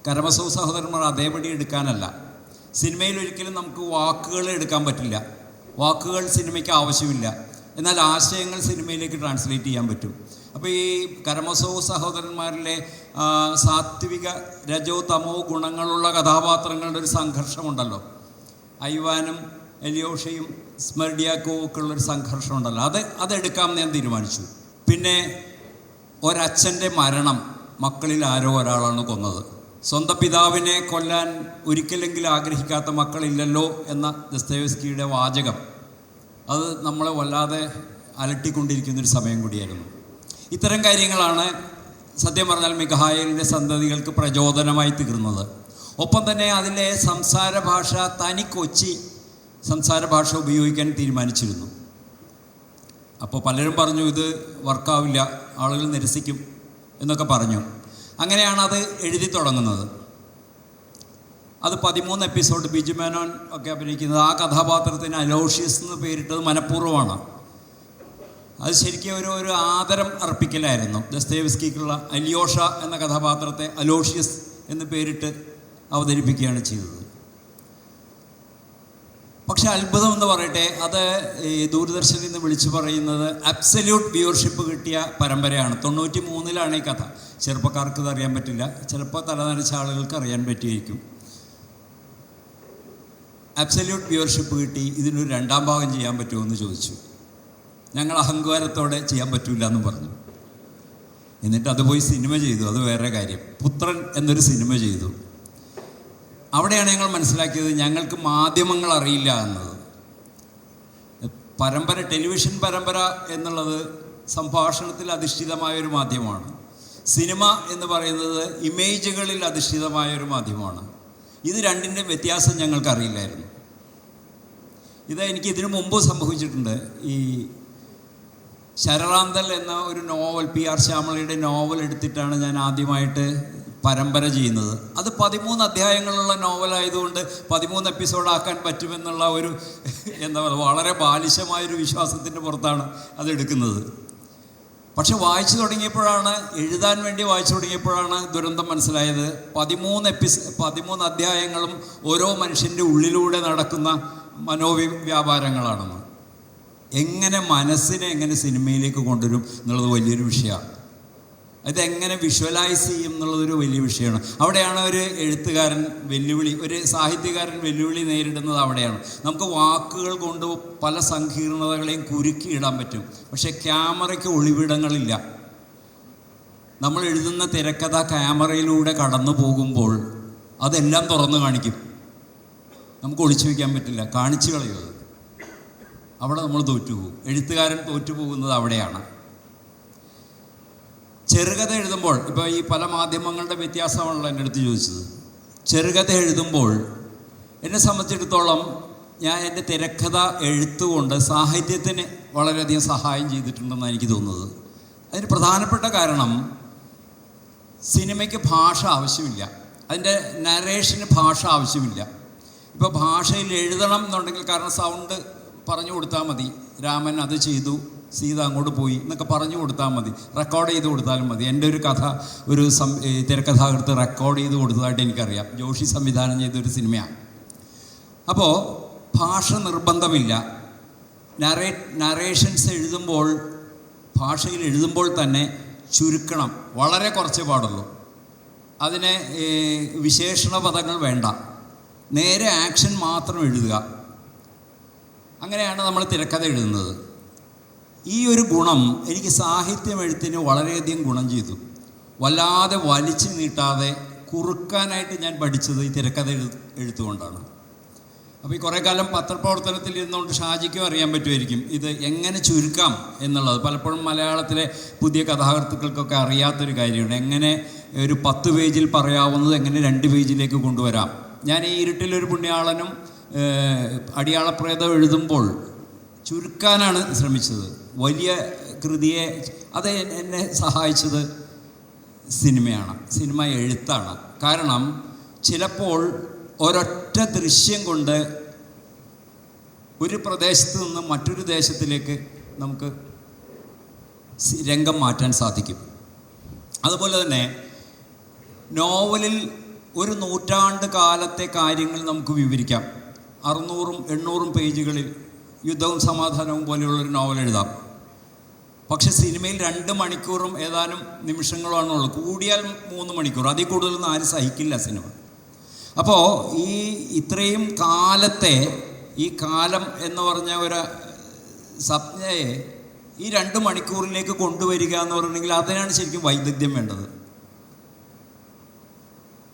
കരമസോവ് സഹോദരന്മാർ അതേപടി എടുക്കാനല്ല. സിനിമയിൽ ഒരിക്കലും നമുക്ക് വാക്കുകൾ എടുക്കാൻ പറ്റില്ല, വാക്കുകൾ സിനിമയ്ക്ക് ആവശ്യമില്ല. എന്നാൽ ആശയങ്ങൾ സിനിമയിലേക്ക് ട്രാൻസ്ലേറ്റ് ചെയ്യാൻ പറ്റും. അപ്പോൾ ഈ കരമസോവ് സഹോദരന്മാരിലെ സാത്വിക രജോ തമോ ഗുണങ്ങളുള്ള കഥാപാത്രങ്ങളുടെ ഒരു സംഘർഷമുണ്ടല്ലോ, ഐവാനും എലിയോഷയും സ്മർഡിയാക്കോവും ഒക്കെ ഉള്ളൊരു സംഘർഷമുണ്ടല്ലോ, അതെടുക്കാം ഞാൻ തീരുമാനിച്ചു. പിന്നെ ഒരച്ഛൻ്റെ മരണം, മക്കളിൽ ആരോ ഒരാളാണ് കൊന്നത്. സ്വന്തം പിതാവിനെ കൊല്ലാൻ ഒരിക്കലെങ്കിലും ആഗ്രഹിക്കാത്ത മക്കളില്ലല്ലോ എന്ന ദസ്തയേവ്സ്കിയുടെ വാചകം, അത് നമ്മളെ വല്ലാതെ അലട്ടിക്കൊണ്ടിരിക്കുന്നൊരു സമയം കൂടിയായിരുന്നു. ഇത്തരം കാര്യങ്ങളാണ് സത്യം പറഞ്ഞാൽ മിഖായേലിൻ്റെ സന്തതികൾക്ക് പ്രചോദനമായി തീർന്നത്. ഒപ്പം തന്നെ അതിലെ സംസാര ഭാഷ, തനി കൊച്ചി സംസാര ഭാഷ ഉപയോഗിക്കാൻ തീരുമാനിച്ചിരുന്നു. അപ്പോൾ പലരും പറഞ്ഞു ഇത് വർക്കാവില്ല, ആളുകൾ നിരസിക്കും എന്നൊക്കെ പറഞ്ഞു. അങ്ങനെയാണ് അത് എഴുതി തുടങ്ങുന്നത്. അത് 13 എപ്പിസോഡ് ബിജു മേനോൻ ഒക്കെ അഭിനയിക്കുന്നത്. ആ കഥാപാത്രത്തിന് അലോഷ്യസ് എന്ന് പേരിട്ടത് മനഃപൂർവ്വമാണ്. അത് ശരിക്കും ഒരു ആദരം അർപ്പിക്കലായിരുന്നു. ദസ്തയേവ്സ്കിക്കുള്ള അലിയോഷ എന്ന കഥാപാത്രത്തെ അലോഷ്യസ് എന്ന് പേരിട്ട് അവതരിപ്പിക്കുകയാണ് ചെയ്തത്. പക്ഷെ അത്ഭുതം എന്ന് പറയട്ടെ, അത് ഈ ദൂരദർശനിൽ നിന്ന് വിളിച്ചു പറയുന്നത് അബ്സല്യൂട്ട് വ്യൂവർഷിപ്പ് കിട്ടിയ പരമ്പരയാണ്. 93-ലാണ് ഈ കഥ. ചെറുപ്പക്കാർക്ക് ഇത് അറിയാൻ പറ്റില്ല, ചിലപ്പോൾ തലനരച്ച ആളുകൾക്ക് അറിയാൻ പറ്റിയിരിക്കും. അബ്സല്യൂട്ട് വ്യൂവർഷിപ്പ് കിട്ടി. ഇതിനൊരു 2ാം ഭാഗം ചെയ്യാൻ പറ്റുമോ എന്ന് ചോദിച്ചു. ഞങ്ങൾ അഹങ്കാരത്തോടെ ചെയ്യാൻ പറ്റില്ല എന്ന് പറഞ്ഞു. എന്നിട്ട് അത് പോയി സിനിമ ചെയ്തു. അത് വേറെ കാര്യം. പുത്രൻ എന്നൊരു സിനിമ ചെയ്തു. അവിടെയാണ് ഞങ്ങൾ മനസ്സിലാക്കിയത് ഞങ്ങൾക്ക് മാധ്യമങ്ങൾ അറിയില്ല എന്നത്. പരമ്പര, ടെലിവിഷൻ പരമ്പര എന്നുള്ളത് സംഭാഷണത്തിൽ അധിഷ്ഠിതമായൊരു മാധ്യമമാണ്. സിനിമ എന്ന് പറയുന്നത് ഇമേജുകളിൽ അധിഷ്ഠിതമായൊരു മാധ്യമമാണ്. ഇത് രണ്ടിൻ്റെ വ്യത്യാസം ഞങ്ങൾക്കറിയില്ലായിരുന്നു. എനിക്ക് ഇതിനു മുമ്പ് സംഭവിച്ചിട്ടുണ്ട്. ഈ ശരറാന്തൽ എന്ന ഒരു നോവൽ, PR ശ്യാമളയുടെ നോവൽ എടുത്തിട്ടാണ് ഞാൻ ആദ്യമായിട്ട് പരമ്പര ചെയ്യുന്നത്. അത് 13 അധ്യായങ്ങളുള്ള നോവലായതുകൊണ്ട് 13 എപ്പിസോഡാക്കാൻ പറ്റുമെന്നുള്ള ഒരു എന്താ പറയുക, വളരെ ബാലിശമായൊരു വിശ്വാസത്തിൻ്റെ പുറത്താണ് അതെടുക്കുന്നത്. പക്ഷെ വായിച്ചു തുടങ്ങിയപ്പോഴാണ്, എഴുതാൻ വേണ്ടി വായിച്ചു തുടങ്ങിയപ്പോഴാണ് ദുരന്തം മനസ്സിലായത്. 13 അധ്യായങ്ങളും ഓരോ മനുഷ്യൻ്റെ ഉള്ളിലൂടെ നടക്കുന്ന മനോവ്യാപാരങ്ങളാണെന്ന്. എങ്ങനെ മനസ്സിനെ എങ്ങനെ സിനിമയിലേക്ക് കൊണ്ടുവരും എന്നുള്ളത് വലിയൊരു വിഷയമാണ്. ഇതെങ്ങനെ വിഷ്വലൈസ് ചെയ്യും എന്നുള്ളതൊരു വലിയ വിഷയമാണ്. അവിടെയാണ് ഒരു എഴുത്തുകാരൻ വെല്ലുവിളി, ഒരു സാഹിത്യകാരൻ വെല്ലുവിളി നേരിടുന്നത് അവിടെയാണ്. നമുക്ക് വാക്കുകൾ കൊണ്ട് പല സങ്കീർണതകളെയും കുരുക്കിയിടാൻ പറ്റും, പക്ഷേ ക്യാമറയ്ക്ക് ഒളിവിടങ്ങളില്ല. നമ്മൾ എഴുതുന്ന തിരക്കഥ ക്യാമറയിലൂടെ കടന്നു പോകുമ്പോൾ അതെല്ലാം തുറന്നു കാണിക്കും. നമുക്ക് ഒളിച്ചു വയ്ക്കാൻ പറ്റില്ല, കാണിച്ചു കളയും. അവിടെ നമ്മൾ തോറ്റുപോകും. എഴുത്തുകാരൻ തോറ്റുപോകുന്നത് അവിടെയാണ്. ചെറുകഥ എഴുതുമ്പോൾ, ഇപ്പോൾ ഈ പല മാധ്യമങ്ങളുടെ വ്യത്യാസമാണല്ലോ എൻ്റെ അടുത്ത് ചോദിച്ചത്. ചെറുകഥ എഴുതുമ്പോൾ എന്നെ സംബന്ധിച്ചിടത്തോളം ഞാൻ എൻ്റെ തിരക്കഥ എഴുത്തുകൊണ്ട് സാഹിത്യത്തിന് വളരെയധികം സഹായം ചെയ്തിട്ടുണ്ടെന്നാണ് എനിക്ക് തോന്നുന്നത്. അതിന് പ്രധാനപ്പെട്ട കാരണം സിനിമയ്ക്ക് ഭാഷ ആവശ്യമില്ല, അതിൻ്റെ നരേഷന് ഭാഷ ആവശ്യമില്ല. ഇപ്പോൾ ഭാഷയിൽ എഴുതണം എന്നുണ്ടെങ്കിൽ, കാരണം സൗണ്ട് പറഞ്ഞു കൊടുത്താൽ മതി. രാമൻ അത് ചെയ്തു, സീത അങ്ങോട്ട് പോയി എന്നൊക്കെ പറഞ്ഞു കൊടുത്താൽ മതി, റെക്കോർഡ് ചെയ്ത് കൊടുത്താലും മതി. എൻ്റെ ഒരു കഥ ഒരു തിരക്കഥാകൃത്ത് റെക്കോർഡ് ചെയ്ത് കൊടുത്തതായിട്ട് എനിക്കറിയാം. ജോഷി സംവിധാനം ചെയ്തൊരു സിനിമയാണ്. അപ്പോൾ ഭാഷ നിർബന്ധമില്ല. നറേഷൻസ് എഴുതുമ്പോൾ, ഭാഷയിൽ എഴുതുമ്പോൾ തന്നെ ചുരുക്കണം, വളരെ കുറച്ചേ പാടുള്ളൂ. അതിനെ വിശേഷണ പദങ്ങൾ വേണ്ട, നേരെ ആക്ഷൻ മാത്രം എഴുതുക. അങ്ങനെയാണ് നമ്മൾ തിരക്കഥ എഴുതുന്നത്. ഈ ഒരു ഗുണം എനിക്ക് സാഹിത്യം എഴുത്തിന് വളരെയധികം ഗുണം ചെയ്തു. വല്ലാതെ വലിച്ചു നീട്ടാതെ കുറുക്കാനായിട്ട് ഞാൻ പഠിച്ചത് ഈ തിരക്കഥ എഴുത്തുകൊണ്ടാണ്. അപ്പോൾ ഈ കുറേ കാലം പത്രപ്രവർത്തനത്തിൽ ഇരുന്നുകൊണ്ട് ഷാജിക്കും അറിയാൻ പറ്റുമായിരിക്കും ഇത് എങ്ങനെ ചുരുക്കാം എന്നുള്ളത്. പലപ്പോഴും മലയാളത്തിലെ പുതിയ കഥാകൃത്തുക്കൾക്കൊക്കെ അറിയാത്തൊരു കാര്യമാണ്. എങ്ങനെ ഒരു 10 പേജിൽ പറയാവുന്നത് എങ്ങനെ 2 പേജിലേക്ക് കൊണ്ടുവരാം. ഞാൻ ഈ ഇരുട്ടിലൊരു പുണ്യാളനും അടിയാളപ്രേതം എഴുതുമ്പോൾ ചുരുക്കാനാണ് ശ്രമിച്ചത്. വലിയ കൃതിയെ അത് എന്നെ സഹായിച്ചത് സിനിമയാണ്, സിനിമ എഴുത്താണ്. കാരണം ചിലപ്പോൾ ഒരൊറ്റ ദൃശ്യം കൊണ്ട് ഒരു പ്രദേശത്ത് നിന്ന് മറ്റൊരു ദേശത്തിലേക്ക് നമുക്ക് രംഗം മാറ്റാൻ സാധിക്കും. അതുപോലെ തന്നെ നോവലിൽ ഒരു നൂറ്റാണ്ട് കാലത്തെ കാര്യങ്ങൾ നമുക്ക് വിവരിക്കാം. 600-800 പേജുകളിൽ യുദ്ധവും സമാധാനവും പോലെയുള്ളൊരു നോവൽ എഴുതാം. പക്ഷെ സിനിമയിൽ 2 മണിക്കൂറും ഏതാനും നിമിഷങ്ങളുമാണുള്ളത്, കൂടിയാൽ 3 മണിക്കൂർ, അതിൽ കൂടുതലൊന്നും ആരും സഹിക്കില്ല സിനിമ. അപ്പോൾ ഈ ഇത്രയും കാലത്തെ ഈ കാലം എന്ന് പറഞ്ഞ ഒരു സംജ്ഞയെ ഈ 2 മണിക്കൂറിലേക്ക് കൊണ്ടുവരിക എന്ന് പറഞ്ഞെങ്കിൽ അതിനാണ് ശരിക്കും വൈദഗ്ധ്യം വേണ്ടത്.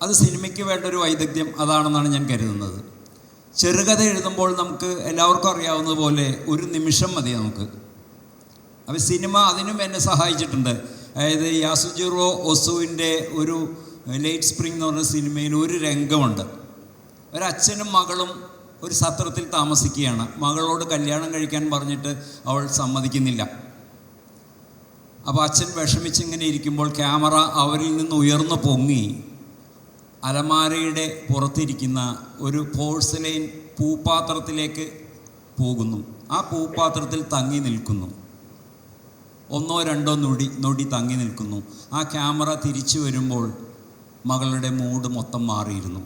അത് സിനിമയ്ക്ക് വേണ്ട ഒരു വൈദഗ്ധ്യം അതാണെന്നാണ് ഞാൻ കരുതുന്നത്. ചെറുകഥ എഴുതുമ്പോൾ നമുക്ക് എല്ലാവർക്കും അറിയാവുന്നതുപോലെ ഒരു നിമിഷം മതി നമുക്ക്. അപ്പോൾ സിനിമ അതിനും എന്നെ സഹായിച്ചിട്ടുണ്ട്. അതായത് യാസുജിറോ ഒസുവിൻ്റെ ഒരു ലേറ്റ് സ്പ്രിംഗ് എന്ന് പറഞ്ഞ സിനിമയിൽ ഒരു രംഗമുണ്ട്. ഒരച്ഛനും മകളും ഒരു സത്രത്തിൽ താമസിക്കുകയാണ്. മകളോട് കല്യാണം കഴിക്കാൻ പറഞ്ഞിട്ട് അവൾ സമ്മതിക്കുന്നില്ല. അപ്പോൾ അച്ഛൻ വിഷമിച്ചിങ്ങനെ ഇരിക്കുമ്പോൾ ക്യാമറ അവരിൽ നിന്ന് ഉയർന്നു പൊങ്ങി അലമാരയുടെ പുറത്തിരിക്കുന്ന ഒരു പോഴ്സലൈൻ പൂപ്പാത്രത്തിലേക്ക് പോകുന്നു. ആ പൂപ്പാത്രത്തിൽ തങ്ങി നിൽക്കുന്നു. 1-2 നൊടി തങ്ങി നിൽക്കുന്നു. ആ ക്യാമറ തിരിച്ചു വരുമ്പോൾ മകളുടെ മൂഡ് മൊത്തം മാറിയിരുന്നു.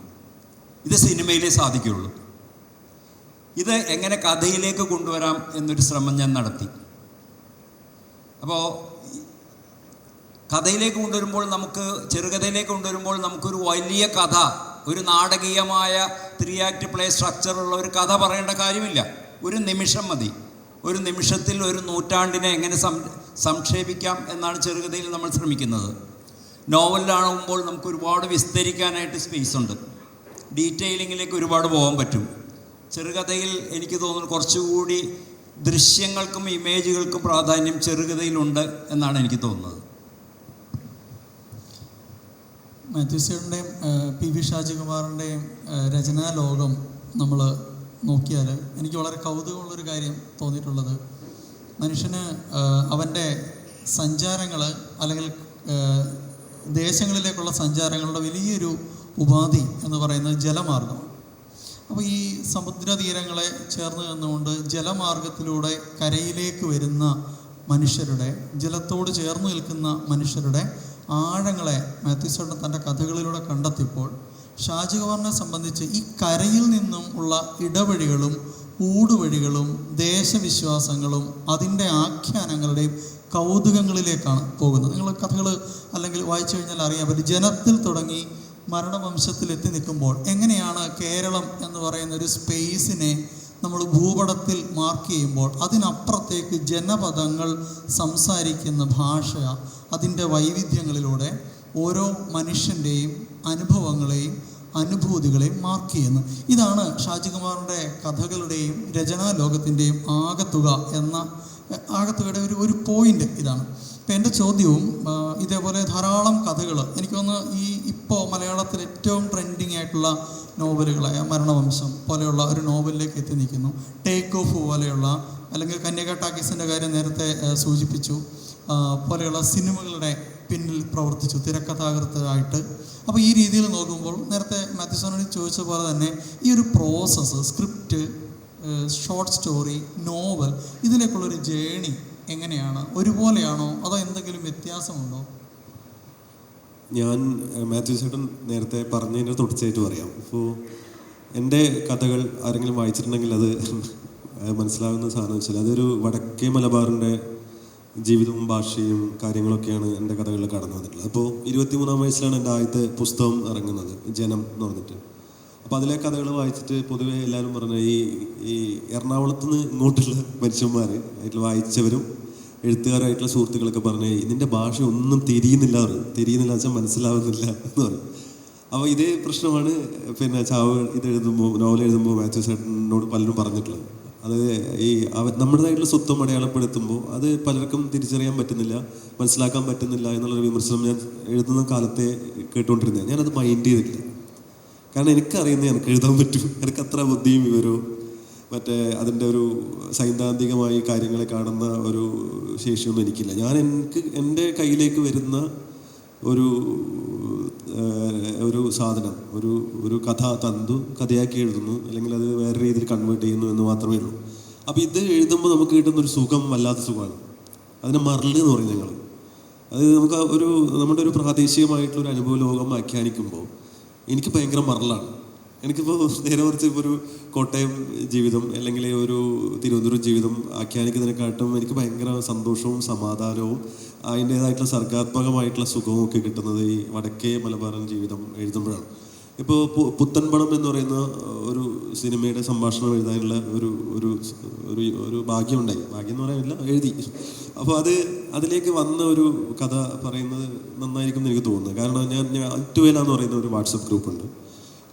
ഇത് സിനിമയിലേ സാധിക്കുകയുള്ളൂ. ഇത് എങ്ങനെ കഥയിലേക്ക് കൊണ്ടുവരാം എന്നൊരു ശ്രമം ഞാൻ നടത്തി. അപ്പോൾ കഥയിലേക്ക് കൊണ്ടുവരുമ്പോൾ ചെറുകഥയിലേക്ക് കൊണ്ടുവരുമ്പോൾ നമുക്കൊരു വലിയ കഥ, ഒരു നാടകീയമായ 3 ആക്ട് പ്ലേ സ്ട്രക്ചറുള്ള ഒരു കഥ പറയേണ്ട കാര്യമില്ല. ഒരു നിമിഷം മതി. ഒരു നിമിഷത്തിൽ ഒരു നൂറ്റാണ്ടിനെ എങ്ങനെ സംക്ഷേപിക്കാം എന്നാണ് ചെറുകഥയിൽ നമ്മൾ ശ്രമിക്കുന്നത്. നോവലിലാകുമ്പോൾ നമുക്ക് ഒരുപാട് വിസ്തരിക്കാനായിട്ട് സ്പേസ് ഉണ്ട്, ഡീറ്റെയിലിങ്ങിലേക്ക് ഒരുപാട് പോകാൻ പറ്റും. ചെറുകഥയിൽ എനിക്ക് തോന്നുന്നു കുറച്ചുകൂടി ദൃശ്യങ്ങൾക്കും ഇമേജുകൾക്കും പ്രാധാന്യം ചെറുകഥയിലുണ്ട് എന്നാണ് എനിക്ക് തോന്നുന്നത്. മാത്യു സാറിൻ്റെയും PV ഷാജികുമാറിൻ്റെയും രചനാ ലോകം നമ്മൾ നോക്കിയാൽ എനിക്ക് വളരെ കൗതുകമുള്ളൊരു കാര്യം തോന്നിയിട്ടുള്ളത്, മനുഷ്യന് അവൻ്റെ സഞ്ചാരങ്ങൾ അല്ലെങ്കിൽ ദേശങ്ങളിലേക്കുള്ള സഞ്ചാരങ്ങളുടെ വലിയൊരു ഉപാധി എന്ന് പറയുന്നത് ജലമാർഗമാണ്. അപ്പോൾ ഈ സമുദ്രതീരങ്ങളെ ചേർന്ന് നിന്നുകൊണ്ട് ജലമാർഗത്തിലൂടെ കരയിലേക്ക് വരുന്ന മനുഷ്യരുടെ, ജലത്തോട് ചേർന്ന് നിൽക്കുന്ന മനുഷ്യരുടെ ആഴങ്ങളെ മാത്യു സാറിന് തൻ്റെ കഥകളിലൂടെ കണ്ടെത്തിയപ്പോൾ ഷാജികുമാറിനെ സംബന്ധിച്ച് ഈ കരയിൽ നിന്നും ഉള്ള ഇടവഴികളും ഊടുവഴികളും ദേശവിശ്വാസങ്ങളും അതിൻ്റെ ആഖ്യാനങ്ങളുടെയും കൗതുകങ്ങളിലേക്കാണ് പോകുന്നത്. നിങ്ങൾ കഥകൾ അല്ലെങ്കിൽ വായിച്ചു കഴിഞ്ഞാൽ അറിയാൻ പറ്റും. ജനത്തിൽ തുടങ്ങി മരണവംശത്തിൽ എത്തി നിൽക്കുമ്പോൾ എങ്ങനെയാണ് കേരളം എന്ന് പറയുന്ന ഒരു സ്പേസിനെ നമ്മൾ ഭൂപടത്തിൽ മാർക്ക് ചെയ്യുമ്പോൾ അതിനപ്പുറത്തേക്ക് ജനപദങ്ങൾ സംസാരിക്കുന്ന ഭാഷ, അതിൻ്റെ വൈവിധ്യങ്ങളിലൂടെ ഓരോ മനുഷ്യൻ്റെയും അനുഭവങ്ങളെയും അനുഭൂതികളെയും മാർക്ക് ചെയ്യുന്നു. ഇതാണ് ഷാജികുമാറിൻ്റെ കഥകളുടെയും രചനാ ലോകത്തിൻ്റെയും ആകത്തുകയുടെ ഒരു പോയിൻ്റ് ഇതാണ്. ഇപ്പം എൻ്റെ ചോദ്യവും ഇതേപോലെ ധാരാളം കഥകൾ എനിക്ക് തോന്നുന്നു ഇപ്പോൾ മലയാളത്തിൽ ഏറ്റവും ട്രെൻഡിങ് ആയിട്ടുള്ള നോവലുകളായ മരണവംശം പോലെയുള്ള ഒരു നോവലിലേക്ക് എത്തി നിൽക്കുന്നു. ടേക്ക് ഓഫ് പോലെയുള്ള, അല്ലെങ്കിൽ കന്യക ടാക്കീസിൻ്റെ കാര്യം നേരത്തെ സൂചിപ്പിച്ചു, പോലെയുള്ള സിനിമകളുടെ പിന്നിൽ പ്രവർത്തിച്ചു തിരക്കഥാകൃത്തായിട്ട്. അപ്പോൾ ഈ രീതിയിൽ നോക്കുമ്പോൾ നേരത്തെ മാത്യു സാറിനോട് ചോദിച്ച പോലെ തന്നെ ഈ ഒരു process, script, short story, novel, ഇതിലേക്കുള്ളൊരു ജേണി എങ്ങനെയാണ്? ഒരുപോലെയാണോ അതോ എന്തെങ്കിലും വ്യത്യാസമുണ്ടോ? ഞാൻ മാത്യു ചേട്ടൻ നേരത്തെ പറഞ്ഞതിൻ്റെ തുടർച്ചയായിട്ട് പറയാം. ഇപ്പോൾ എൻ്റെ കഥകൾ ആരെങ്കിലും വായിച്ചിട്ടുണ്ടെങ്കിൽ അത് മനസ്സിലാകുന്ന സാധനം വെച്ചാൽ അതൊരു വടക്കേ മലബാറിൻ്റെ ജീവിതവും ഭാഷയും കാര്യങ്ങളൊക്കെയാണ് എൻ്റെ കഥകളിൽ കടന്നു വന്നിട്ടുള്ളത്. അപ്പോൾ 23-ാം വയസ്സിലാണ് എൻ്റെ ആദ്യത്തെ പുസ്തകം ഇറങ്ങുന്നത്, ജനം എന്ന് പറഞ്ഞിട്ട്. അപ്പോൾ അതിലെ കഥകൾ വായിച്ചിട്ട് പൊതുവേ എല്ലാവരും പറഞ്ഞ ഈ എറണാകുളത്ത് നിന്ന് ഇങ്ങോട്ടുള്ള മനുഷ്യന്മാർ ആയിട്ടുള്ള വായിച്ചവരും എഴുത്തുകാരായിട്ടുള്ള സുഹൃത്തുക്കളൊക്കെ പറഞ്ഞ് ഇതിൻ്റെ ഭാഷ ഒന്നും തിരിയുന്നില്ല വെച്ചാൽ മനസ്സിലാവുന്നില്ല എന്ന് പറയും. അപ്പോൾ ഇതേ പ്രശ്നമാണ് പിന്നെ ചാവ് ഇത് എഴുതുമ്പോൾ, നോവൽ എഴുതുമ്പോൾ മാത്യു ചേട്ടനോട് പലരും പറഞ്ഞിട്ടുള്ളത്. അത് ഈ നമ്മുടേതായിട്ടുള്ള സ്വത്വം അടയാളപ്പെടുത്തുമ്പോൾ അത് പലർക്കും തിരിച്ചറിയാൻ പറ്റുന്നില്ല, മനസ്സിലാക്കാൻ പറ്റുന്നില്ല എന്നുള്ളൊരു വിമർശനം ഞാൻ എഴുതുന്ന കാലത്തെ കേട്ടുകൊണ്ടിരുന്നത്. ഞാനത് മൈൻഡ് ചെയ്തിട്ടില്ല. കാരണം എനിക്കറിയുന്നത് എനിക്ക് എഴുതാൻ പറ്റും, എനിക്ക് അത്ര ബുദ്ധിയും വിവരവും മറ്റേ അതിൻ്റെ ഒരു സൈദ്ധാന്തികമായി കാര്യങ്ങളെ കാണുന്ന ഒരു ശേഷിയൊന്നും എനിക്കില്ല. എൻ്റെ കയ്യിലേക്ക് വരുന്ന ഒരു സാധനം, ഒരു കഥാതന്തു കഥയാക്കി എഴുതുന്നു, അല്ലെങ്കിൽ അത് വേറെ രീതിയിൽ കൺവേർട്ട് ചെയ്യുന്നു എന്ന് മാത്രമേ ഉള്ളൂ. അപ്പോൾ ഇത് എഴുതുമ്പോൾ നമുക്ക് കിട്ടുന്നൊരു സുഖം വല്ലാത്ത സുഖമാണ്. അതിനെ മറല് എന്ന് പറയും ഞങ്ങൾ. അത് നമുക്ക് നമ്മുടെ ഒരു പ്രാദേശികമായിട്ടുള്ളൊരു അനുഭവ ലോകം വ്യാഖ്യാനിക്കുമ്പോൾ എനിക്ക് ഭയങ്കര മറലാണ്. എനിക്കിപ്പോൾ നേരെ മറിച്ച് ഇപ്പോൾ ഒരു കോട്ടയം ജീവിതം അല്ലെങ്കിൽ ഒരു തിരുവനന്തപുരം ജീവിതം ആഖ്യാനിക്കുന്നതിനെക്കാട്ടും എനിക്ക് ഭയങ്കര സന്തോഷവും സമാധാനവും അതിൻ്റേതായിട്ടുള്ള സർഗാത്മകമായിട്ടുള്ള സുഖവും ഒക്കെ കിട്ടുന്നത് ഈ വടക്കേ മലബാറൻ ജീവിതം എഴുതുമ്പോഴാണ്. ഇപ്പോൾ പുത്തൻപണം എന്ന് പറയുന്ന ഒരു സിനിമയുടെ സംഭാഷണം എഴുതാനുള്ള ഒരു ഭാഗ്യമുണ്ടായി. ഭാഗ്യം എന്ന് പറയാനില്ല, എഴുതി. അപ്പോൾ അതിലേക്ക് വന്ന ഒരു കഥ പറയുന്നത് നന്നായിരിക്കും എന്ന് എനിക്ക് തോന്നുന്നത്. കാരണം ഞാൻ അറ്റുവേല എന്ന് പറയുന്ന ഒരു വാട്സപ്പ് ഗ്രൂപ്പുണ്ട്.